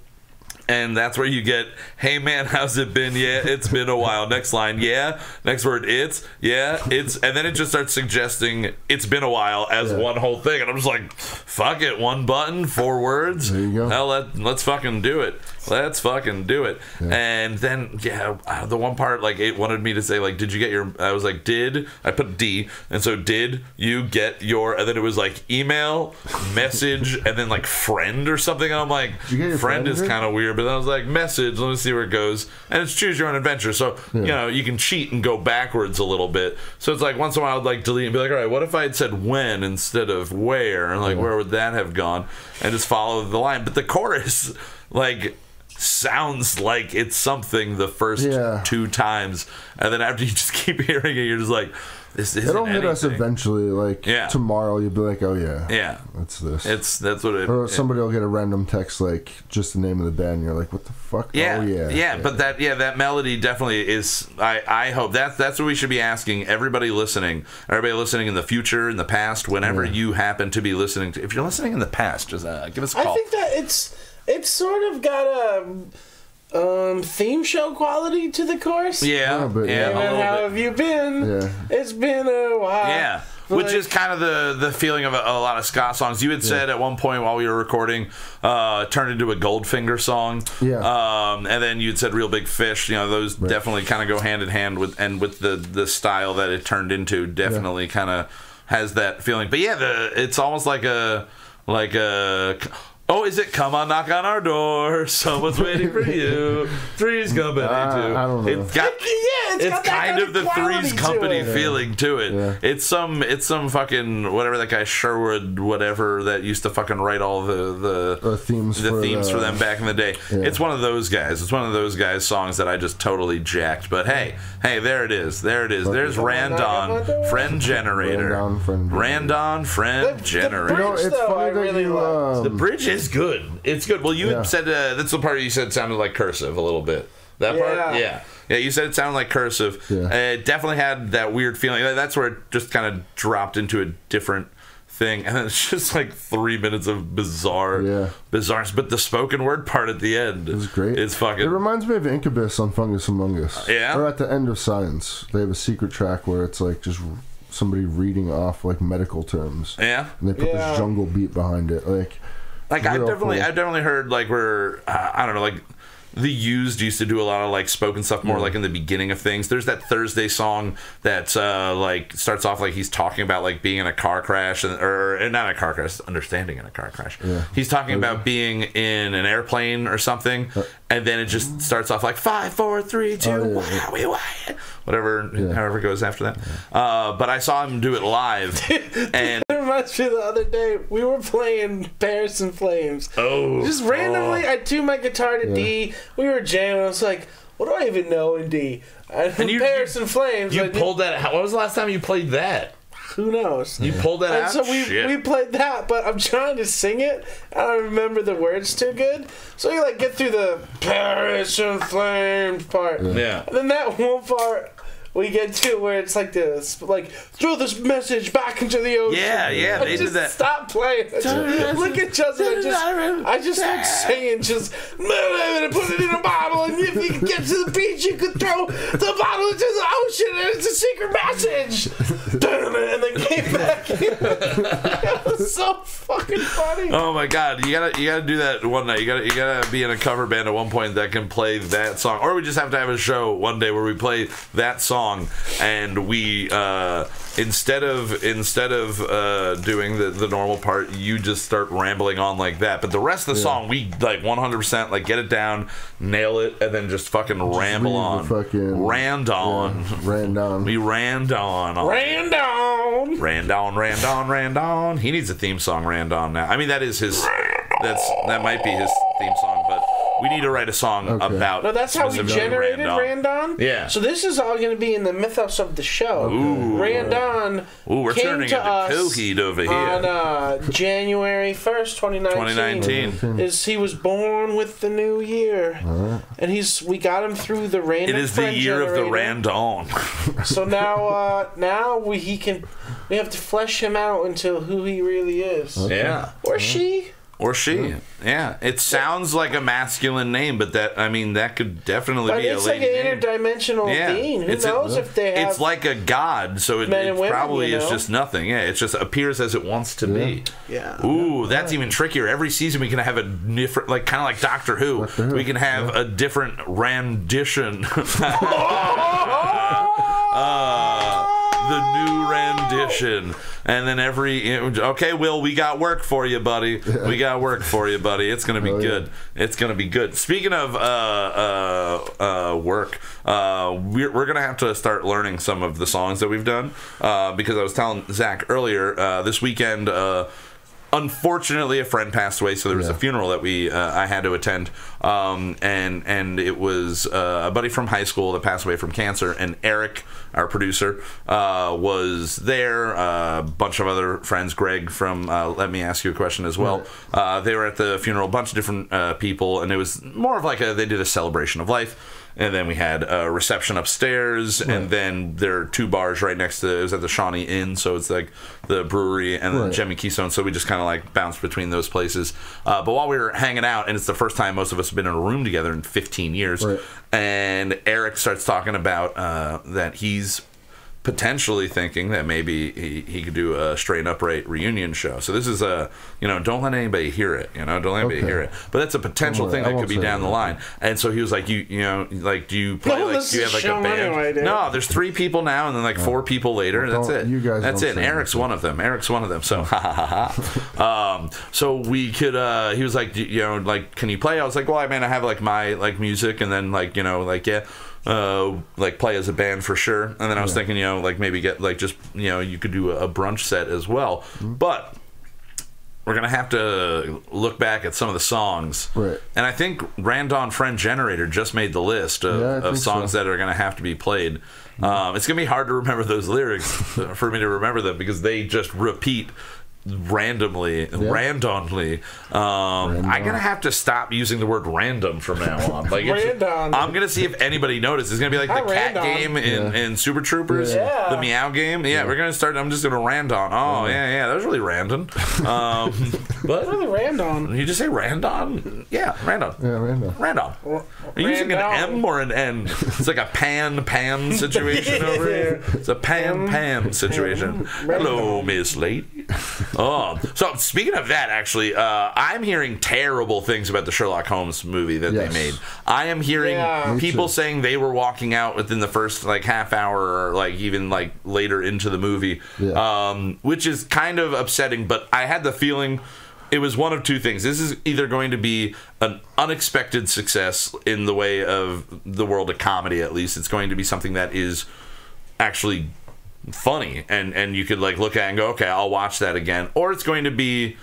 And that's where you get, hey man, how's it been? Yeah, it's been a while. Next line, yeah. Next word, it's, yeah, it's. And then it just starts suggesting it's been a while as one whole thing. And I'm just like, fuck it, one button, 4 words. There you go. Hell, let's fucking do it. Let's fucking do it. Yeah. And then, the one part, like, it wanted me to say, like, did you get your, I was like, I put D. And so, did you get your, and then it was like email, message, and then like friend or something. And I'm like, friend is kind of weird. But then I was like, message, let me see where it goes. And it's choose your own adventure. So, you can cheat and go backwards a little bit. So it's like, once in a while, I'd like delete and be like, all right, what if I had said when instead of where? And like, where would that have gone? And just follow the line. But the chorus, like, sounds like it's something the first 2 times. And then after you just keep hearing it, you're just like, this isn't It'll hit anything. us eventually. Like tomorrow, you'll be like, "Oh yeah, that's this." That's what it. Or somebody will get a random text like just the name of the band. And you're like, "What the fuck?" Yeah, oh yeah. But that melody definitely is. I hope that's what we should be asking everybody listening in the future, in the past, whenever you happen to be listening to. If you're listening in the past, just give us a call. I think that it's sort of got a theme show quality to the chorus. Yeah. How have you been? Yeah. It's been a while. Yeah. Which is kind of the feeling of a lot of ska songs. You had said at one point while we were recording, turned into a Goldfinger song. Yeah. And then you'd said Real Big Fish. Those definitely kind of go hand in hand with the style that it turned into. Definitely kind of has that feeling. But yeah, it's almost like a. Oh, is it come on, knock on our door? Someone's waiting for you. Three's Company, too. I don't know. It's got, it's kind of the Three's Company feeling to it. Yeah. It's some fucking whatever that guy Sherwood whatever that used to fucking write all the themes for them back in the day. Yeah. It's one of those guys. It's one of those guys' songs that I just totally jacked. But hey, there it is. There's Randon, Friend Generator. Randon, Friend Generator. You know, it's funny that you the bridge is good. It's good. Well, you had said that's the part you said sounded like cursive a little bit. That part, yeah. You said it sounded like cursive. Yeah. It definitely had that weird feeling. That's where it just kind of dropped into a different thing, and then it's just like 3 minutes of bizarre. But the spoken word part at the end is great. It's fucking. It reminds me of Incubus on Fungus Among Us. Yeah. Or at the end of Science, they have a secret track where it's like just somebody reading off like medical terms. Yeah. And they put this jungle beat behind it, like I've definitely heard like where I don't know, like The Used to do a lot of like spoken stuff more like in the beginning of things. There's that Thursday song that's like starts off like he's talking about like being in a car crash or not a car crash, understanding in a car crash. Yeah. He's talking about being in an airplane or something, and then it just starts off like 5, 4, 3, 2, whatever, however it goes after that. But I saw him do it live, and it reminds me the other day we were playing Paris in Flames. Just randomly, I tuned my guitar to D. We were jamming. I was like, what do I even know in D? And Paris in Flames. You pulled that out. When was the last time you played that? Who knows? You pulled that out? So we played that, but I'm trying to sing it. I don't remember the words too good. So you like get through the Paris in Flames part. Yeah. And then that one part we get to where it's like this, like throw this message back into the ocean. Yeah, they did that. Stop playing. Look at Justin. I just like saying, just put it in a bottle, and if you can get to the beach, you could throw the bottle into the ocean, and it's a secret message. And then came back. It was so fucking funny. Oh my god, you gotta do that one night. You gotta be in a cover band at one point that can play that song, or we just have to have a show one day where we play that song, and we instead of doing the normal part, you just start rambling on like that. But the rest of the song, we like 100% like get it down, nail it, and then just fucking ramble on. Ran on. We ran on. He needs a theme song, ran on now. I mean, that is his. That might be his theme song, but we need to write a song about. No, that's how we generated Randon. Yeah. So this is all going to be in the mythos of the show. Ooh. Randon. Ooh, we're turning into Coheed over here. On January 1st, 2019. He was born with the new year, and we got him through the random. It is the year of the Randon. So now we have to flesh him out into who he really is. Yeah. Or she. Or she, yeah. It sounds like a masculine name, but that could definitely be a lady name. It's like an interdimensional being. Who knows if they have? It's like a god, so it probably is just nothing. Yeah, it just appears as it wants to be. Yeah. Ooh, that's even trickier. Every season we can have a different, like kind of like Doctor Who. We can have a different rendition. The new rendition. And then okay, Will, we got work for you, buddy. We got work for you, buddy. It's gonna be good. It's gonna be good. Speaking of work, we're gonna have to start learning some of the songs that we've done because I was telling Zach earlier this weekend. Unfortunately, a friend passed away, so there was a funeral that I had to attend, and it was a buddy from high school that passed away from cancer, and Eric, our producer, was there. A bunch of other friends, Greg from Let Me Ask You a Question as well. They were at the funeral, a bunch of different people, and it was more of like they did a celebration of life. And then we had a reception upstairs, and then there are two bars right next to it. It was at the Shawnee Inn, so it's like the brewery and then Jemmy Keystone. So we just kind of like bounced between those places. But while we were hanging out, and it's the first time most of us have been in a room together in 15 years, and Eric starts talking about that he's potentially thinking that maybe he could do a Straight and Upright reunion show. So this is don't let anybody hear it, don't let anybody hear it. But that's a potential thing that could be down the line. And so he was like, do you play do you have like a band? Anyway, no, there's 3 people now, and then like 4 people later, and that's it. You guys that's it. And Eric's one of them. So so we could he was like, can you play? I was like, well, I have like my like music, and then like play as a band for sure. And then I was thinking, maybe get just you could do a brunch set as well. But we're gonna have to look back at some of the songs, and I think Randon Friend Generator just made the list of songs that are gonna have to be played. It's gonna be hard to remember those lyrics for me to remember them because they just repeat randomly. I'm gonna have to stop using the word random from now on. Like I'm gonna see if anybody notices. It's gonna be like the cat game in Super Troopers, the meow game. We're gonna start. I'm just gonna randon. That was really random. But really random. You just say random? Yeah, random. Random. Are you using an M or an N? It's like a pan situation over here. It's a pan situation. Hello, Miss Lady. So speaking of that, actually, I'm hearing terrible things about the Sherlock Holmes movie that they made. I am hearing people saying they were walking out within the first like half hour or like even like later into the movie, which is kind of upsetting. But I had the feeling it was one of two things. This is either going to be an unexpected success in the way of the world of comedy, at least. It's going to be something that is actually funny and you could like look at it and go, okay, I'll watch that again, or it's going to be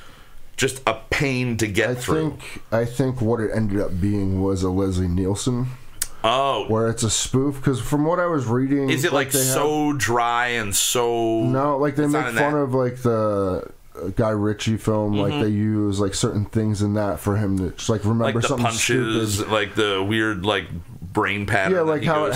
just a pain to get through. I think what it ended up being was a Leslie Nielsen. Where it's a spoof, because from what I was reading, is it like so dry and so they make fun of like the Guy Ritchie film, like they use like certain things in that for him to just like remember like the something punches, stupid. like the weird like brain pattern. Yeah, like how it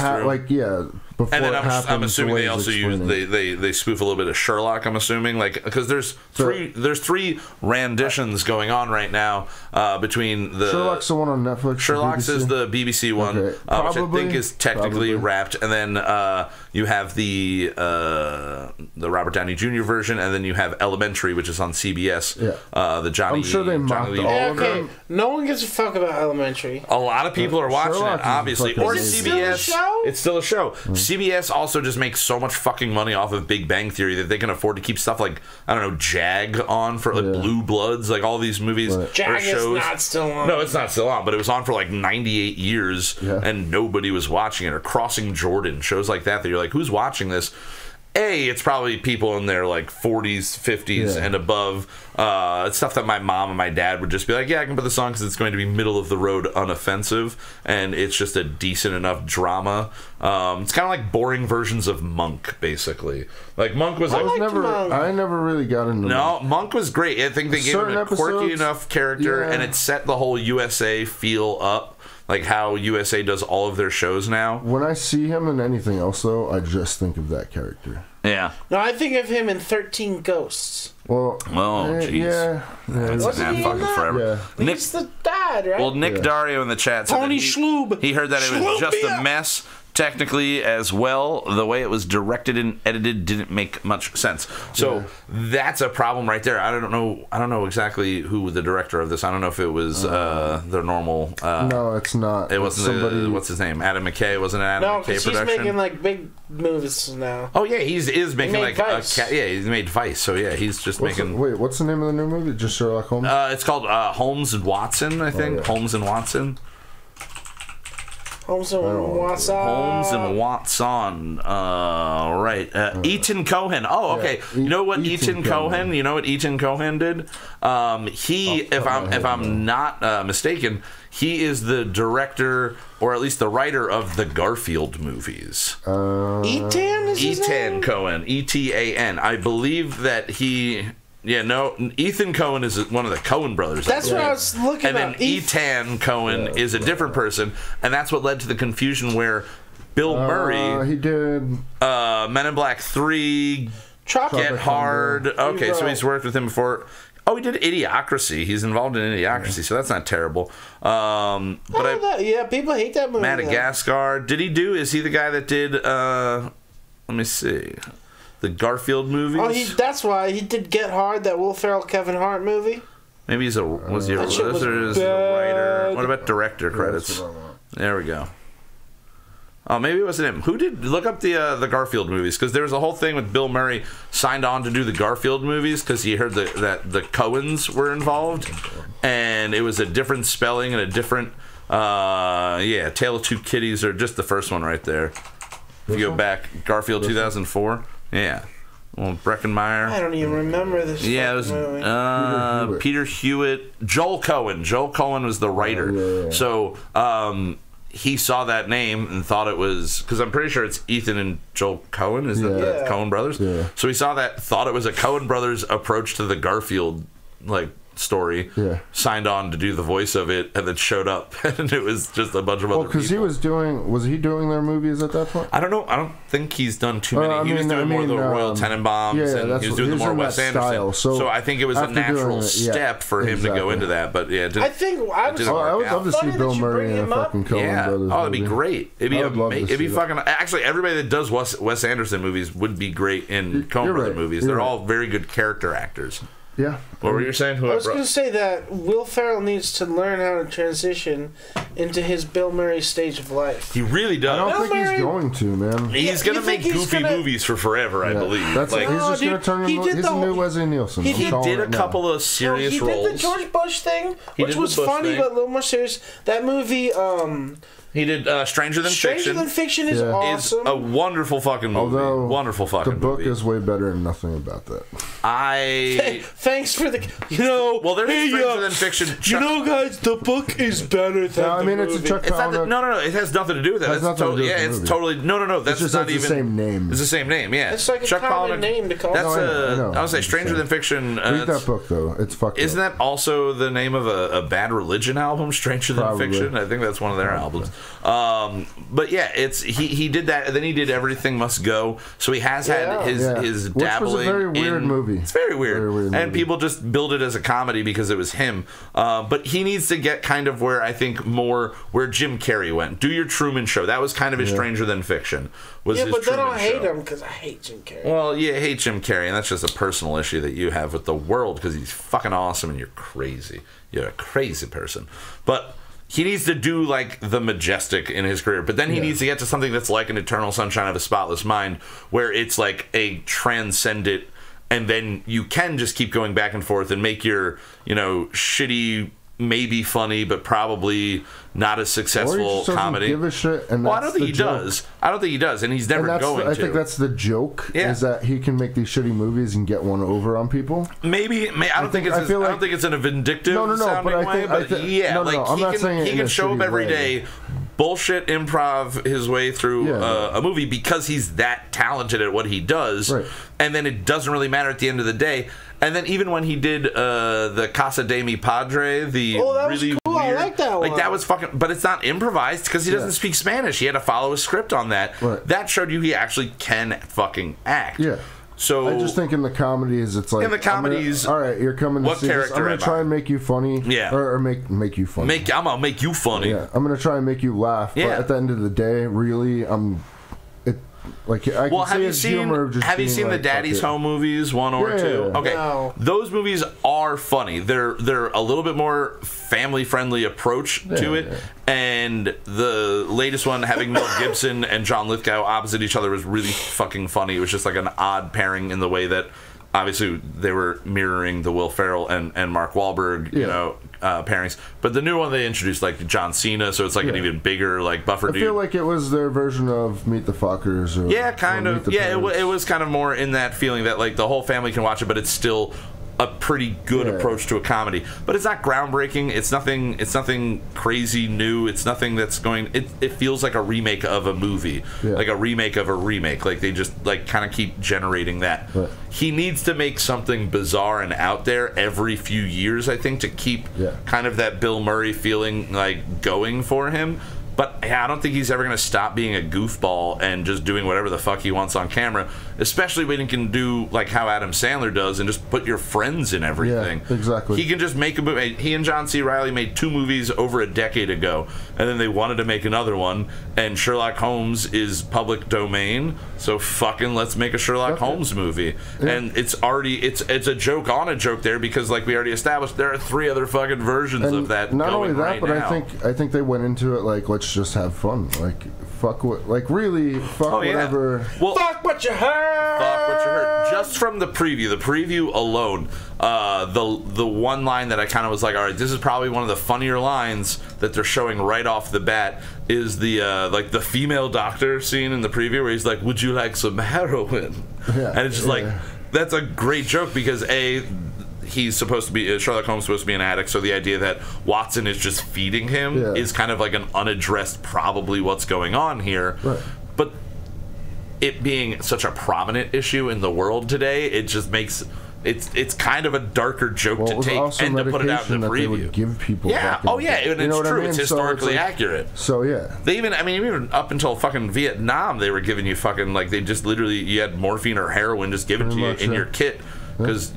before And then it I'm happens, assuming the way they he's also use explaining it. they spoof a little bit of Sherlock. I'm assuming, like, because there's three renditions going on right now between the Sherlock's the one on Netflix. Sherlock's is the BBC one, Okay. which I think is technically wrapped, and then you have the Robert Downey Jr. version, and then you have Elementary, which is on CBS. Yeah. The Johnny. I'm sure they mocked Johnny Lee- all Yeah, of okay. them. No one gives a fuck about Elementary. A lot of people are watching Sherlock it, is obviously. fucking Or amazing. CBS. It's still a show? It's still a show. CBS also just makes so much fucking money off of Big Bang Theory that they can afford to keep stuff like, I don't know, Jag on for like Blue Bloods, like all these movies or Jag is shows. not still on. No, it's not still on, but it was on for like 98 years and nobody was watching it. Or Crossing Jordan, shows like that you're like, who's watching this? It's probably people in their like 40s, 50s, and above. It's stuff that my mom and my dad would just be like, yeah, I can put this on because it's going to be middle of the road, unoffensive, and it's just a decent enough drama. It's kind of like boring versions of Monk, basically. Like Monk was like, I never really got into Monk was great. I think they gave him a quirky enough character, and it set the whole USA feel up. Like how USA does all of their shows now. When I see him in anything else, though, I just think of that character. Yeah. No, I think of him in 13 Ghosts. Well, jeez. That's Wasn't he fucking in that? forever. Yeah. Nick, He's the dad, right? well, Nick Dario in the chat said Tony that Schlub. he heard that it was just a Schlubia. mess. Technically, as well, the way it was directed and edited didn't make much sense. So that's a problem right there. I don't know exactly who the director of this. I don't know if it was their normal. No, it's not. It wasn't somebody. What's his name? Adam McKay. Wasn't it Adam No, McKay because he's production? making like big movies now. Oh yeah, he is making made like Vice. he's made Vice. So yeah, he's just making. What's the name of the new movie? Just Sherlock Holmes? It's called Holmes and Watson, I think. Holmes and Watson. Holmes and Watson. Holmes and Watson. Right. Eaton Cohen. Oh, okay. You know what Eaton Cohen? You know what Eaton Cohen did? If I'm not mistaken, he is the director, or at least the writer of the Garfield movies. Etan is his name? Etan Cohen. ETAN. I believe that he. Yeah, no, Ethan Cohen is one of the Coen brothers. That's what I was looking at. And then Etan Cohen is a different person, and that's what led to the confusion where Bill Murray... he did... Men in Black 3, Get Hard... Okay, so he's worked with him before... Oh, he did Idiocracy. He's involved in Idiocracy, so that's not terrible. Yeah, people hate that movie. Madagascar. Did he do... Is he the guy that did... let me see... The Garfield movies. Oh, that's why he did Get Hard, that Will Ferrell Kevin Hart movie. Maybe was he a writer? What about director credits? There we go. Oh, maybe it wasn't him. Who did look up the Garfield movies? Because there was a whole thing with Bill Murray signed on to do the Garfield movies because he heard that the Coens were involved, and it was a different spelling and a different. Tale of Two Kitties, or just the first one right there. If you go back, Garfield 2004. Yeah. Well, Breckenmeyer. I don't even remember this. Yeah, it was Peter Hewitt. Joel Cohen. Joel Cohen was the writer. So he saw that name and thought it was, because I'm pretty sure it's Ethan and Joel Cohen. Is that the Coen brothers? Yeah. So he saw that, thought it was a Coen brothers approach to the Garfield story, signed on to do the voice of it, and then showed up, and it was just a bunch of other people. Because was he doing their movies at that point? I don't know. I don't think he's done too many. He was doing more of the Royal Tenenbaums, and he was doing the more Wes Anderson. So I think it was a natural step for him to go into that. But yeah, I think I would love to see Bill Murray and fucking Coen brothers. Oh, it'd be great. It'd be amazing. It'd be fucking. Actually, everybody that does Wes Anderson movies would be great in Coen Brothers movies. They're all very good character actors. Yeah. What were you saying? I was going to say that Will Ferrell needs to learn how to transition into his Bill Murray stage of life. He really does. I don't think he's going to, man. He's going to make goofy movies for forever, I believe. He's just going to turn into he's a new Leslie Nielsen. He did a couple of serious roles. He did the George Bush thing, which was funny but a little more serious. That movie... He did Stranger Than Fiction. Stranger Than Fiction is awesome. It's a wonderful fucking movie. Although wonderful fucking movie. The book movie. is way better and nothing about that. Thanks for the... Well, there's Stranger Than Fiction. Guys, the book is better than the movie. It's a Chuck Palahniuk. No. It has nothing to do with that. It's totally... No. That's just not the even... same name. It's the same name, yeah. It's like a common name to call it. I would say Stranger Than Fiction... Read that book, though. It's fucked Isn't up. that also the name of a Bad Religion album, Stranger Than Fiction? I think that's one of their albums. But yeah, he did that, and then he did Everything Must Go. So he has had his dabbling. Which was a very weird movie. It's very weird, and movie. people just build it as a comedy because it was him. But he needs to get kind of where I think more where Jim Carrey went. Do your Truman Show. That was kind of his Stranger Than Fiction. Was his but then Truman I hate Show. him because I hate Jim Carrey. Well, you hate Jim Carrey, and that's just a personal issue that you have with the world because he's fucking awesome and you're crazy. You're a crazy person. But he needs to do like the majestic in his career, but then he needs to get to something that's like an Eternal Sunshine of a Spotless Mind, where it's like a transcendent, and then you can just keep going back and forth and make your, shitty, maybe funny, but probably not as successful comedy. Give a shit, and I don't think he does. I don't think he does, and he's never going to. I think that's the joke. Yeah. Is that he can make these shitty movies and get one over on people? Maybe I don't think it's in a vindictive sounding way. But I'm not saying he can show up every day, bullshit improv his way through a movie because he's that talented at what he does, and then it doesn't really matter at the end of the day. And then even when he did the Casa de Mi Padre, that was cool. weird, I like that one. like that was fucking, but it's not improvised because he doesn't speak Spanish. He had to follow a script on that. Right. That showed you he actually can fucking act. Yeah. So I just think in the comedies, it's like in the comedies, all right, you're coming to what see this. I'm gonna try and make you funny. Yeah. Or make you funny. I'm gonna make you funny. Yeah. I'm gonna try and make you laugh. Yeah. But at the end of the day, really, like I can have you seen the Daddy's Home movies 1 or 2? Okay, no. Those movies are funny. They're a little bit more family friendly approach to it, and the latest one having Mel Gibson and John Lithgow opposite each other was really fucking funny. It was just like an odd pairing in the way that obviously they were mirroring the Will Ferrell and Mark Wahlberg, pairings. But the new one they introduced like John Cena, so it's like an even bigger like buffer dude. I feel like it was their version of Meet the Fockers. Kind of. Yeah, it was kind of more in that feeling that like the whole family can watch it, but it's still a pretty good approach to a comedy. But it's not groundbreaking. It's nothing crazy new. It's nothing that's going. It feels like a remake of a movie, like a remake of a remake. Like they just like kind of keep generating that. Right. He needs to make something bizarre and out there every few years, I think, to keep kind of that Bill Murray feeling like going for him. But I don't think he's ever going to stop being a goofball and just doing whatever the fuck he wants on camera, especially when he can do like how Adam Sandler does and just put your friends in everything. Yeah, exactly. He can just make a movie. He and John C. Reilly made 2 movies over a decade ago, and then they wanted to make another one, and Sherlock Holmes is public domain, so fucking let's make a Sherlock Holmes movie. Yeah. And it's a joke on a joke there because like we already established, there are 3 other fucking versions of that. Not only that, right but now. I think they went into it like let's just have fun, like fuck what, like really fuck whatever. Well, fuck what you heard. Fuck what you heard. Just from the preview alone, the one line that I kind of was like, all right, this is probably one of the funnier lines that they're showing right off the bat is the like the female doctor scene in the preview where he's like, would you like some heroin? And it's just like that's a great joke because he's supposed to be Sherlock Holmes is supposed to be an addict, so the idea that Watson is just feeding him is kind of like an unaddressed probably what's going on here. Right. But it being such a prominent issue in the world today, it just makes it's kind of a darker joke to take and to put it out in the preview. They would give people and it's true. It's historically accurate. So they even up until fucking Vietnam, they were giving you fucking like they just literally you had morphine or heroin just given to you in your kit because.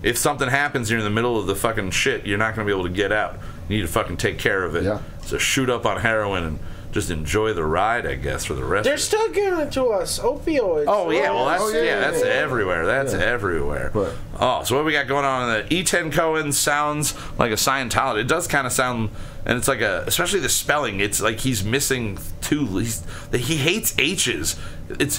If something happens, you're in the middle of the fucking shit, you're not going to be able to get out. You need to fucking take care of it. Yeah. So shoot up on heroin and just enjoy the ride, I guess, for the rest They're of it. still giving it to us. Opioids. Oh, yeah. Well, that's everywhere. That's everywhere. But, so what we got going on in the E10 Cohen sounds like a Scientologist. It does kind of sound, and it's like especially the spelling, it's like he's missing 2. He hates H's.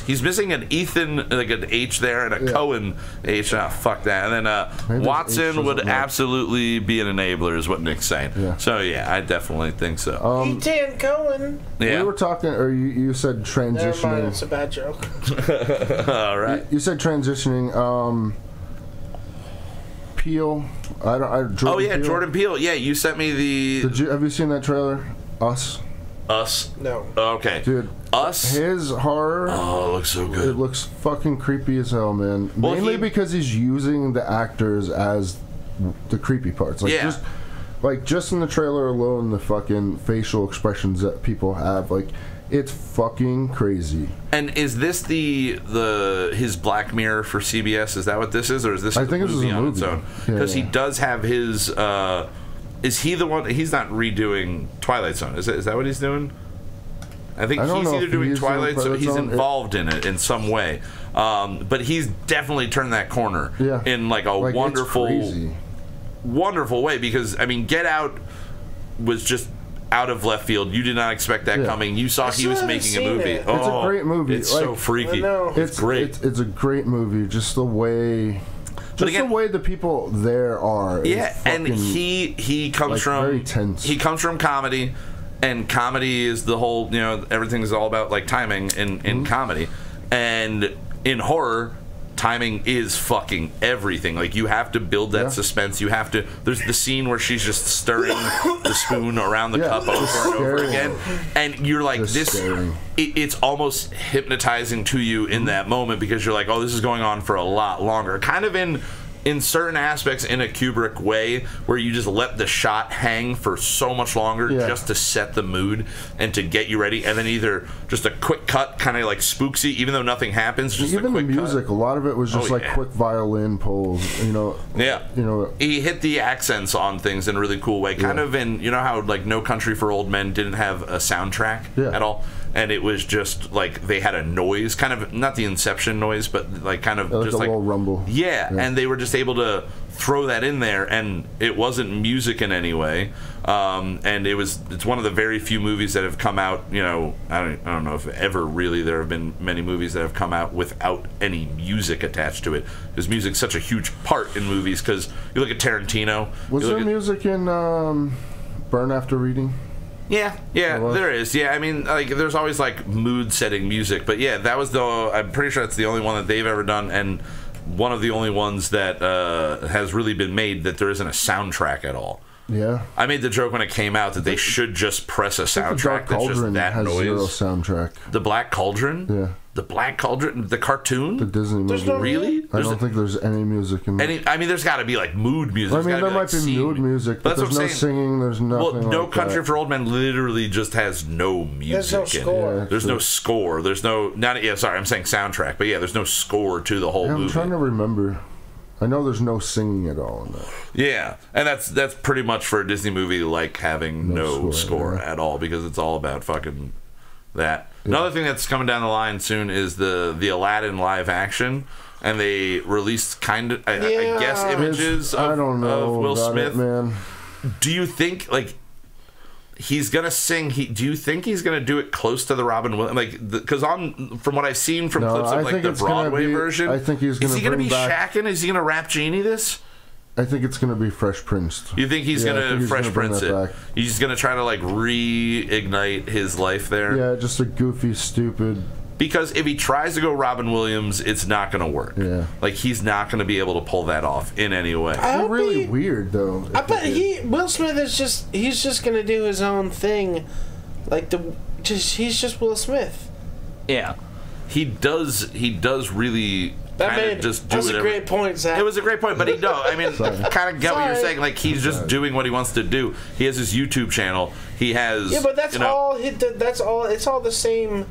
He's missing an Ethan, like an H there, and a Cohen H. Fuck that. And then Watson would absolutely be an enabler, is what Nick's saying. Yeah. So yeah, I definitely think so. E10 Cohen. Yeah. We were talking, or you said transitioning. Never mind, it's a bad joke. All right. You said transitioning. Peele. Jordan Peele. Yeah, you sent me the. Have you seen that trailer? Us. No. Okay. Dude. Us. His horror. Oh, it looks so good. It looks fucking creepy as hell, man. Mainly because he's using the actors as the creepy parts. Like Like, just in the trailer alone, the fucking facial expressions that people have, like, it's fucking crazy. And is this his Black Mirror for CBS? Is that what this is, or is this I think this is a on movie its own? Because he does have his. Is he the one? He's not redoing Twilight Zone. Is that what he's doing? I think he's either doing Twilight Zone. He's involved in it in some way, but he's definitely turned that corner in like a wonderful way. Because I mean, Get Out was just out of left field. You did not expect that coming. You saw he was making a movie. It's a great movie. It's so freaky. It's great. It's a great movie. Just the way. Just the way the people there are. And he comes like, from very tense. He comes from comedy, and comedy is the whole. You know, everything's all about like timing in comedy, and in horror, timing is fucking everything. Like, you have to build that suspense. You have to. There's the scene where she's just stirring the spoon around the cup over and over again, and you're like, it's almost hypnotizing to you in that moment, because you're like, oh, this is going on for a lot longer. Kind of in certain aspects in a Kubrick way, where you just let the shot hang for so much longer just to set the mood and to get you ready, and then either just a quick cut, kind of like spooksy, even though nothing happens. Just even a quick the music, cut. A lot of it was just quick violin pulls. You know. Yeah. You know. He hit the accents on things in a really cool way. Kind of in, you know how like No Country for Old Men didn't have a soundtrack at all. And it was just like they had a noise, kind of not the Inception noise, but like kind of just a little rumble. Yeah, and they were just able to throw that in there, and it wasn't music in any way. And it's one of the very few movies that have come out. You know, I don't know if ever really there have been many movies that have come out without any music attached to it. Because music's such a huge part in movies. Because you look at Tarantino. Was there music in Burn After Reading? Yeah, there is. Yeah, I mean, like, there's always like mood-setting music, but yeah, that was I'm pretty sure that's the only one that they've ever done, and one of the only ones that has really been made that there isn't a soundtrack at all. Yeah, I made the joke when it came out that they should just press a soundtrack that's just that has noise. Zero soundtrack. The Black Cauldron. Yeah. The Black Cauldron, the cartoon, the Disney movie. No, really? I don't think there's any music in it. I mean, there's got to be like mood music. I mean, there might be mood music, but there's no singing. There's nothing. Well, No Country for Old Men literally just has no music. There's no score. Yeah, there's no score. There's no sorry, I'm saying soundtrack, but yeah, there's no score to the whole movie. I'm trying to remember. I know there's no singing at all in that. Yeah, and that's pretty much for a Disney movie like having no score at all, because it's all about fucking that. Yeah. Another thing that's coming down the line soon is the Aladdin live action, and they released kind of I guess images of Will Smith. Man. Do you think like he's gonna sing? Do you think he's gonna do it close to the Robin Williams? Like, because from what I've seen from clips of like the Broadway version, I think he's gonna. Is he gonna be shacking? Is he gonna rap Genie this? I think it's going to be Fresh Prince. You think he's going to Fresh Prince it? Back. He's going to try to like reignite his life there? Yeah, just a goofy, stupid. Because if he tries to go Robin Williams, it's not going to work. Yeah. Like, he's not going to be able to pull that off in any way. It's really weird, though. I bet Will Smith is he's just going to do his own thing. Like, he's just Will Smith. Yeah. He does really... That was a great point, Zach. It was a great point, but I mean, kind of get what you're saying. Like, he's just doing what he wants to do. He has his YouTube channel. He has... Yeah, but that's all. That's all. It's all the same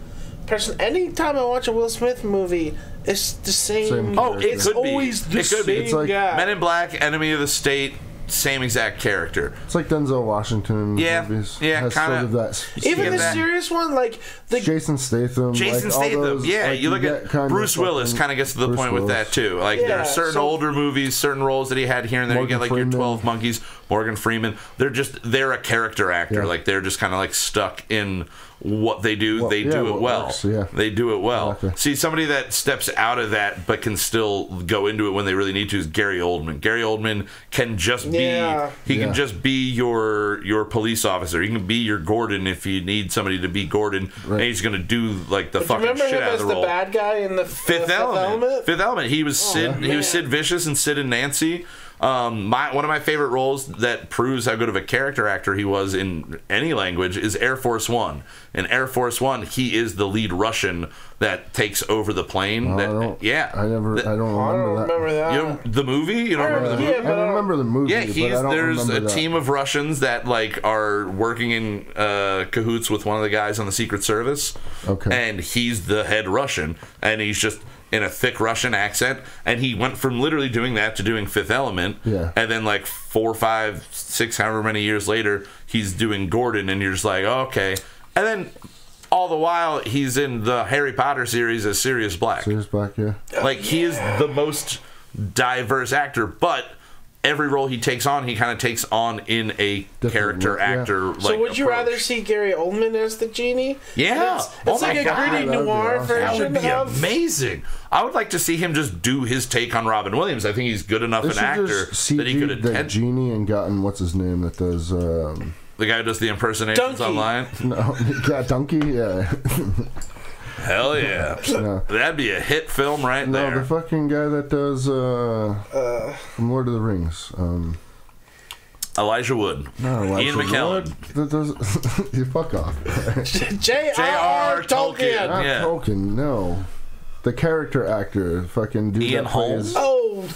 person. Anytime I watch a Will Smith movie, it's the same. It's always the same guy. Men in Black, Enemy of the State, same exact character. It's like Denzel Washington in movies. Yeah, kind of that. Even the serious one, like the Jason Statham. You look at Bruce Willis. Kind of gets to the point with that too. Like, there are certain older movies, certain roles that he had here and there. You get like your 12 Monkeys, Morgan Freeman. They're a character actor. Yeah. Like, they're just kind of like stuck in what they do. They do it well. They do it well. Exactly. See, somebody that steps out of that but can still go into it when they really need to is Gary Oldman. Gary Oldman can just be can just be your police officer. He can be your Gordon if you need somebody to be Gordon. Right. And he's going to do like the fucking shit out of the role. Remember him as the bad guy in the Fifth Element? Fifth Element. He was Sid. He was Sid Vicious and Sid and Nancy. One of my favorite roles that proves how good of a character actor he was in any language is Air Force One. In Air Force One, he is the lead Russian that takes over the plane. I don't remember that. You know, the movie? You don't remember the movie? I remember the movie. Yeah, there's a team of Russians that like are working in cahoots with one of the guys on the Secret Service. Okay. And he's the head Russian, and he's just in a thick Russian accent, and he went from literally doing that to doing Fifth Element, and then like 4, 5, 6, however many years later, he's doing Gordon, and you're just like, oh, okay. And then all the while, he's in the Harry Potter series as Sirius Black. Sirius Black, yeah. Like, he is the most diverse actor, but every role he takes on, he kind of takes on in a character actor. Like, so would you rather see Gary Oldman as the genie? Yeah, it's like a gritty noir version. That would be amazing. I would like to see him just do his take on Robin Williams. I think he's good enough an actor that he could attend. The genie and gotten what's his name that does. The guy who does the impersonations online. No, yeah, Donkey. Yeah. Hell yeah. No. That'd be a hit film right there. No, the fucking guy that does from Lord of the Rings. Elijah Wood. No, Ian McKellen. That does, you fuck off. J.R. Tolkien. Not Tolkien, no. The character actor. Fucking dude Ian Holmes. Oh.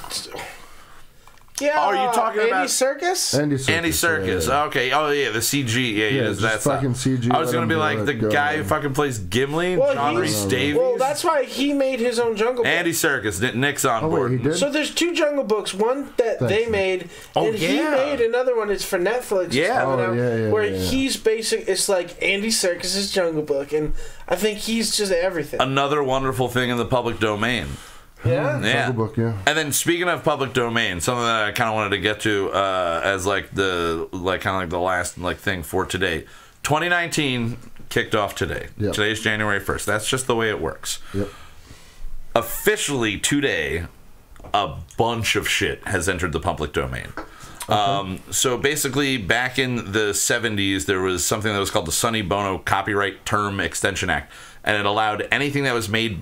Yeah. Oh, are you talking Andy about Serkis? Andy Serkis. Yeah. Okay. Oh yeah, the CG. Yeah, that's fucking CG. I was gonna be like the guy who fucking plays Gimli, John Rhys Davies. Well, that's why he made his own Jungle Book. Andy Serkis. Nick's on board. Wait, he did? So there's 2 Jungle Books. One that they made, and he made another one. It's for Netflix. Yeah. Where he's basic. It's like Andy Serkis's Jungle Book, and I think he's just everything. Another wonderful thing in the public domain. Yeah. Book, yeah. And then speaking of public domain, something that I kind of wanted to get to as like the last thing for today. 2019 kicked off today. Yep. Today's January 1st. That's just the way it works. Yep. Officially today, a bunch of shit has entered the public domain. So basically, back in the 70s, there was something that was called the Sonny Bono Copyright Term Extension Act, and it allowed anything that was made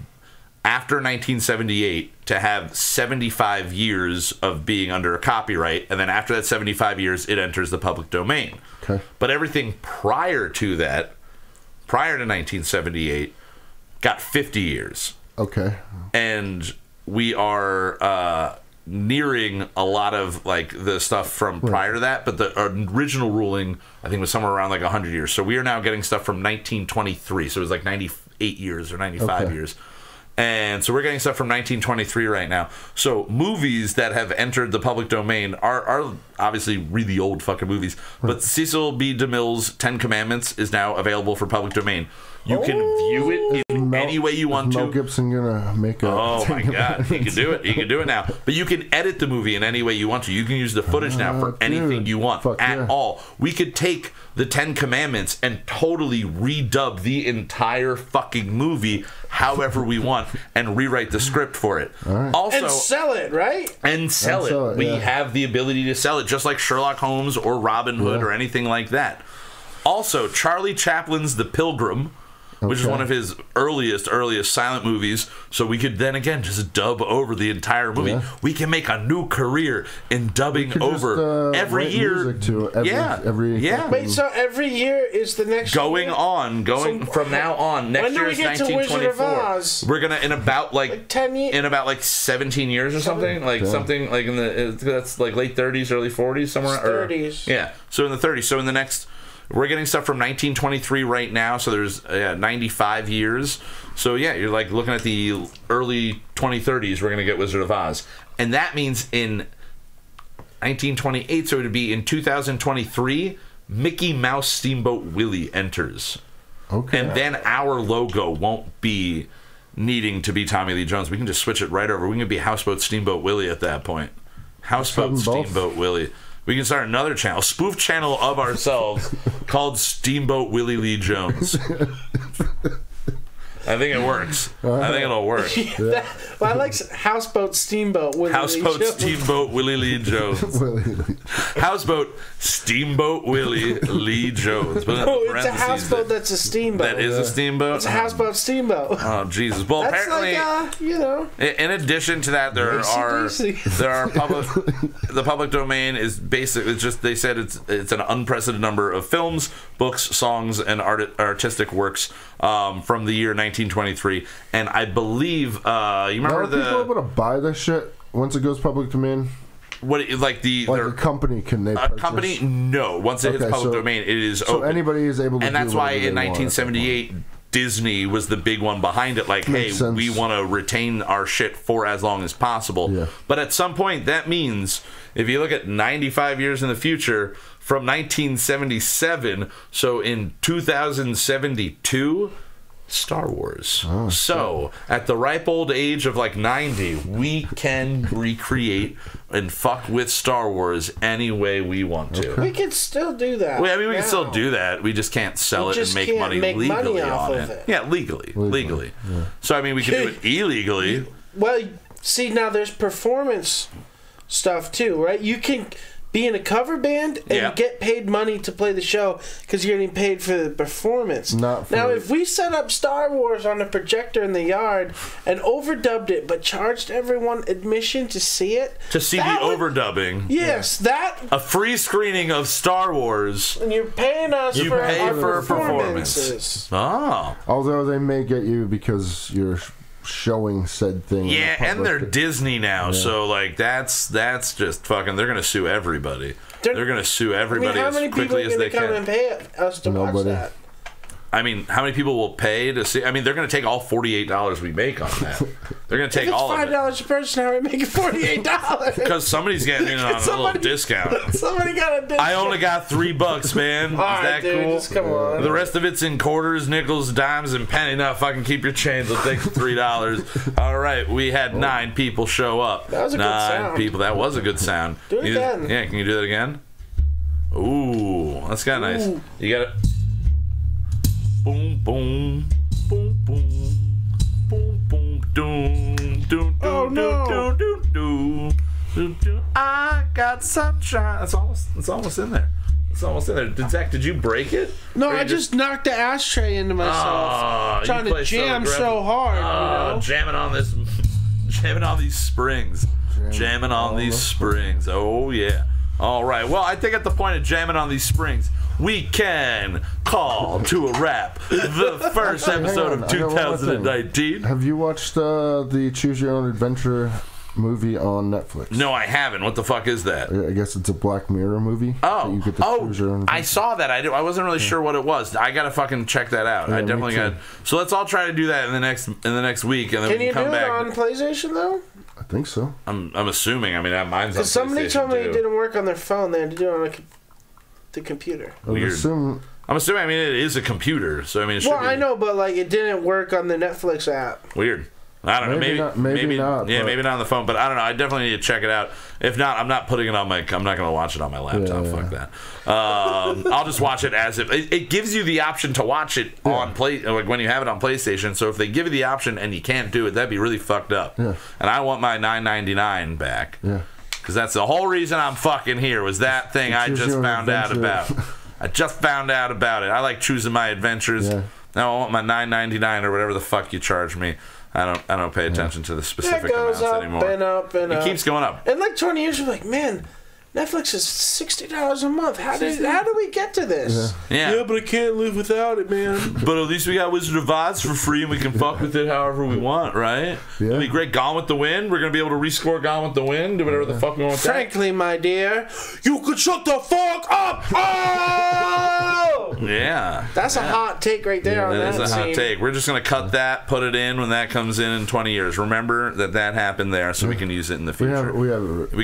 after 1978 to have 75 years of being under a copyright, and then after that 75 years, it enters the public domain. Okay. But everything prior to that, prior to 1978, got 50 years. Okay. And we are nearing a lot of like the stuff from prior to that, but the original ruling, I think, was somewhere around like 100 years. So we are now getting stuff from 1923. So it was like 98 years or 95 years. And so we're getting stuff from 1923 right now. So movies that have entered the public domain are obviously really old fucking movies. But Cecil B. DeMille's 10 Commandments is now available for public domain. You can view it in any way you want to. Mel Gibson gonna make a... Oh my God, he can do it. He can do it now. But you can edit the movie in any way you want to. You can use the footage now for anything you want at all. We could take the 10 Commandments and totally redub the entire fucking movie however we want and rewrite the script for it. Right. Also, and sell it, right? And sell it. We have the ability to sell it, just like Sherlock Holmes or Robin Hood or anything like that. Also, Charlie Chaplin's The Pilgrim, which is one of his earliest silent movies, so we could then again just dub over the entire movie. Yeah. We can make a new career in dubbing over every year. Wait, so every year is the next going from now on. Next year is 1924. We're gonna in about like 10 years, in about like 17 years or something, something like in the that's like late 30s, early 40s, somewhere. 30s. So in the 30s. So in the next. We're getting stuff from 1923 right now, so there's 95 years. So yeah, you're like looking at the early 2030s, we're going to get Wizard of Oz. And that means in 1928, so it would be in 2023, Mickey Mouse Steamboat Willie enters. Okay. And then our logo won't be needing to be Tommy Lee Jones. We can just switch it right over. We can be Houseboat Steamboat Willie at that point. Houseboat Steamboat Willie. We can start another channel, spoof channel of ourselves called Steamboat Willie Lee Jones. I think it works. I think it'll work. Well, I like Houseboat Steamboat Willie Houseboat Lee Jones. Steamboat Willie Lee Jones. Houseboat Steamboat Willie Lee Jones. But Oh, it's a houseboat that's a steamboat. That is a steamboat? It's a Houseboat Steamboat. Oh, Jesus. Well, That's apparently, like, you know. in addition to that, there are the public domain is basically just, they said it's an unprecedented number of films, books, songs, and artistic works from the year 1923. And I believe you remember Are people able to buy this shit once it goes public domain? What, like a company can they a company? No, once it hits public domain, it is so open. Anybody is able to. And that's why in 1978 Disney was the big one behind it. Like, hey, we want to retain our shit for as long as possible. Yeah. But at some point, that means if you look at 95 years in the future, from 1977, so in 2072. Star Wars. Oh, so, at the ripe old age of like 90, we can recreate and fuck with Star Wars any way we want to. We can still do that. Well, I mean, we can still do that. We just can't sell it and make money legally on it. Yeah, legally. Yeah. So, I mean, we can do it illegally. Well, see, now there's performance stuff too, right? You can be in a cover band and get paid money to play the show because you're getting paid for the performance. Now, if we set up Star Wars on a projector in the yard and overdubbed it, but charged everyone admission to see it, to see the overdubbing, yes, a free screening of Star Wars, and you're paying us. You pay for performances. Oh, although they may get you because you're showing said thing. Yeah, and they're Disney now, so like that's just fucking. They're gonna sue everybody. They're gonna sue everybody as quickly as they can. How many people are gonna come and pay us to watch that? I mean, how many people will pay to see? I mean, they're going to take all $48 we make on that. They're going to take all of it. $5 a person, how are we making $48? Because somebody's getting in on a little discount. Somebody got a discount. I only got $3, man. Is that dude, cool? Just come on. The rest of it's in quarters, nickels, dimes, and pennies. Now, fucking keep your change. I'll take the $3. All right, we had 9 people show up. That was a good sound. 9 people. That was a good sound. Do it again. Yeah, can you do that again? Ooh, that's kind of nice. You got it. Boom, boom, boom, boom, boom, boom, doom, doom, oh, no. doom, doom, doom, doom. I got sunshine. It's almost in there. It's almost in there. Zach, did you break it? No, I just knocked the ashtray into myself. Trying to jam so hard. You know? Jamming on these springs. Jamming on these springs. Oh, yeah. All right. Well, I think at the point of jamming on these springs, we can call to a wrap the first episode of 2019. Have you watched the Choose Your Own Adventure movie on Netflix? No, I haven't. What the fuck is that? I guess it's a Black Mirror movie. Oh, you get to choose your own I saw that. I wasn't really sure what it was. I gotta fucking check that out. Yeah, I definitely got. So let's all try to do that in the next week, and then we can come back. Can you do it on PlayStation though? I think so. I'm assuming. I mean, mine's on PlayStation. Somebody told me it didn't work on their phone. They had to do it on the computer. Weird. I'm assuming. I mean, it is a computer, so I mean. It should I know, but like, it didn't work on the Netflix app. Weird. I don't know. Maybe not. Yeah, maybe not on the phone. But I don't know. I definitely need to check it out. If not, I'm not putting it on my. I'm not going to watch it on my laptop. Yeah. Fuck that. I'll just watch it as if it gives you the option to watch it on like when you have it on PlayStation. So if they give you the option and you can't do it, that'd be really fucked up. Yeah. And I want my $9.99 back. Yeah. Because that's the whole reason I'm fucking here. Was that thing I just found out about? I just found out about it. I like choosing my adventures. Yeah. Now I want my $9.99 or whatever the fuck you charge me. I don't pay attention to the specific amounts anymore. It goes up and up. It keeps going up. And like 20 years, you're like, man, Netflix is $60 a month. How do we get to this? Yeah, but I can't live without it, man. But at least we got Wizard of Oz for free, and we can fuck with it however we want, right? Yeah. It'll be great. Gone with the Wind. We're gonna be able to rescore Gone with the Wind. Do whatever the fuck we want. Frankly, my dear, you could shut the fuck up. Oh! Yeah. That's a hot take right there. On that is a hot take. We're just gonna cut that, put it in when that comes in 20 years. Remember that happened there, so we can use it in the future. We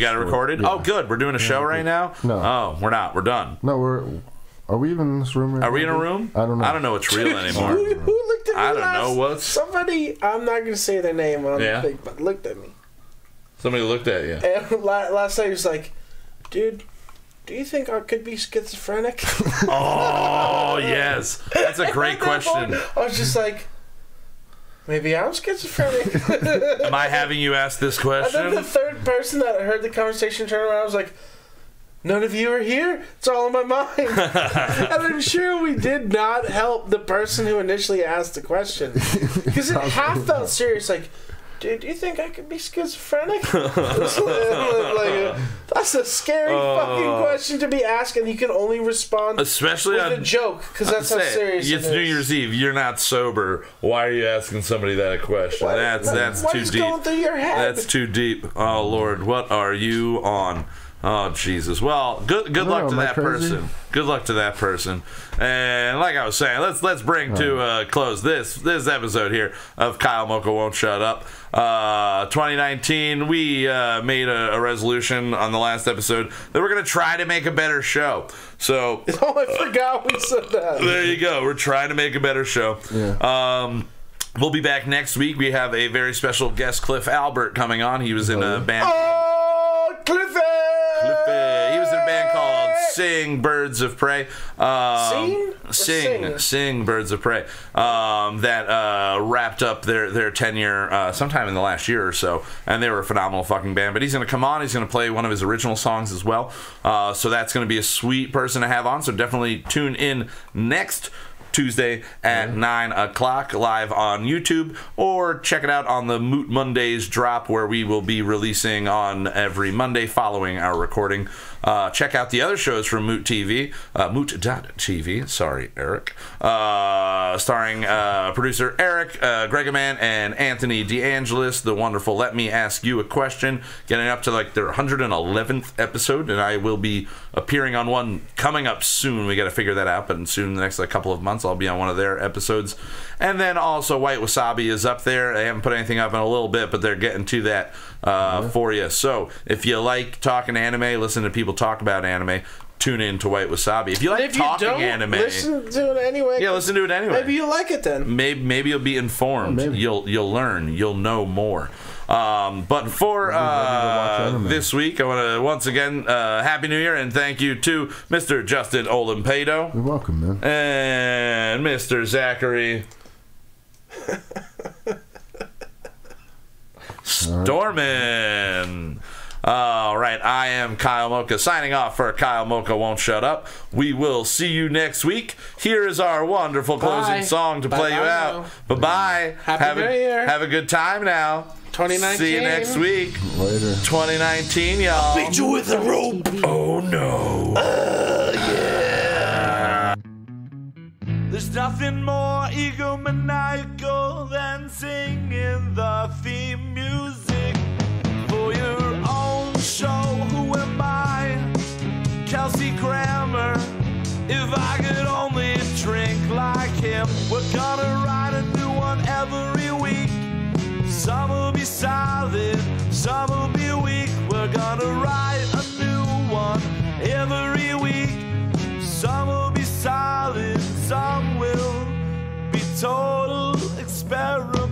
got it recorded. Yeah. Oh, good. We're doing a show right now. No. Oh, we're not. We're done. No, are we even in this room right now? Are we in a room? I don't know. I don't know what's real anymore. Who looked at me? I don't know what's. Somebody, I'm not gonna say their name on the thing, but looked at me. Somebody looked at you. And last night he was like, dude, do you think I could be schizophrenic? Oh, yes. That's a great question. I was just like, maybe I'm schizophrenic. Am I having you ask this And question? then the third person that heard the conversation turn around, I was like, none of you are here? It's all in my mind. And I'm sure we did not help the person who initially asked the question. Because it half felt serious, like, dude, do you think I could be schizophrenic? That's a scary fucking question to be asking. You can only respond especially with a joke, because that's how serious it is. It's New Year's Eve. You're not sober. Why are you asking somebody that question? That's too deep. Going through your head? That's too deep. Oh Lord, what are you on? Oh Jesus! Well, good luck to that person. Good luck to that person. And like I was saying, let's bring to a close this episode here of Kyle Mocha Won't Shut Up. 2019, we made a resolution on the last episode that we're gonna try to make a better show. So oh, I forgot we said that. There you go. We're trying to make a better show. Yeah. We'll be back next week. We have a very special guest, Cliff Albert, coming on. He was in a band. Oh, Cliffy! He was in a band called Sing Birds of Prey. Sing Birds of Prey. That wrapped up their tenure sometime in the last year or so, and they were a phenomenal fucking band. But he's going to come on. He's going to play one of his original songs as well. So that's going to be a sweet person to have on. So definitely tune in next Tuesday at 9 o'clock live on YouTube, or check it out on the Moot Mondays drop, where we will be releasing on every Monday following our recording. Check out the other shows from Moot TV, Moot.tv, sorry, Eric, starring producer Eric Gregaman and Anthony DeAngelis, the wonderful Let Me Ask You a Question, getting up to like their 111th episode, and I will be appearing on one coming up soon. We got to figure that out, but soon, the next couple of months, I'll be on one of their episodes. And then also White Wasabi is up there. I haven't put anything up in a little bit, but they're getting to that for you. So if you like talking anime, listen to people talk about anime, tune in to White Wasabi. If you like talking anime, listen to it anyway. Yeah, listen to it anyway. Maybe you like it then. Maybe you'll be informed. You'll learn. You'll know more. But for this week, I want to once again Happy New Year and thank you to Mr. Justin Olimpedo. You're welcome, man. And Mr. Zachary Stormin. All right, I am Kyle Mocha signing off for Kyle Mocha Won't Shut Up. We will see you next week. Here is our wonderful closing song to play you out. Bye-bye. Happy New Year. Have a good time now. 2019. See you next week. Later. 2019, y'all. Beat you with a rope. Oh, no. Yeah. There's nothing more egomaniacal than singing the theme music for your own show. Who am I? Kelsey Grammer. If I could only drink like him, we're gonna write a new one every week. Some will be solid, some will be weak. We're gonna write a new one every week. Some will be solid, some will be total experiment.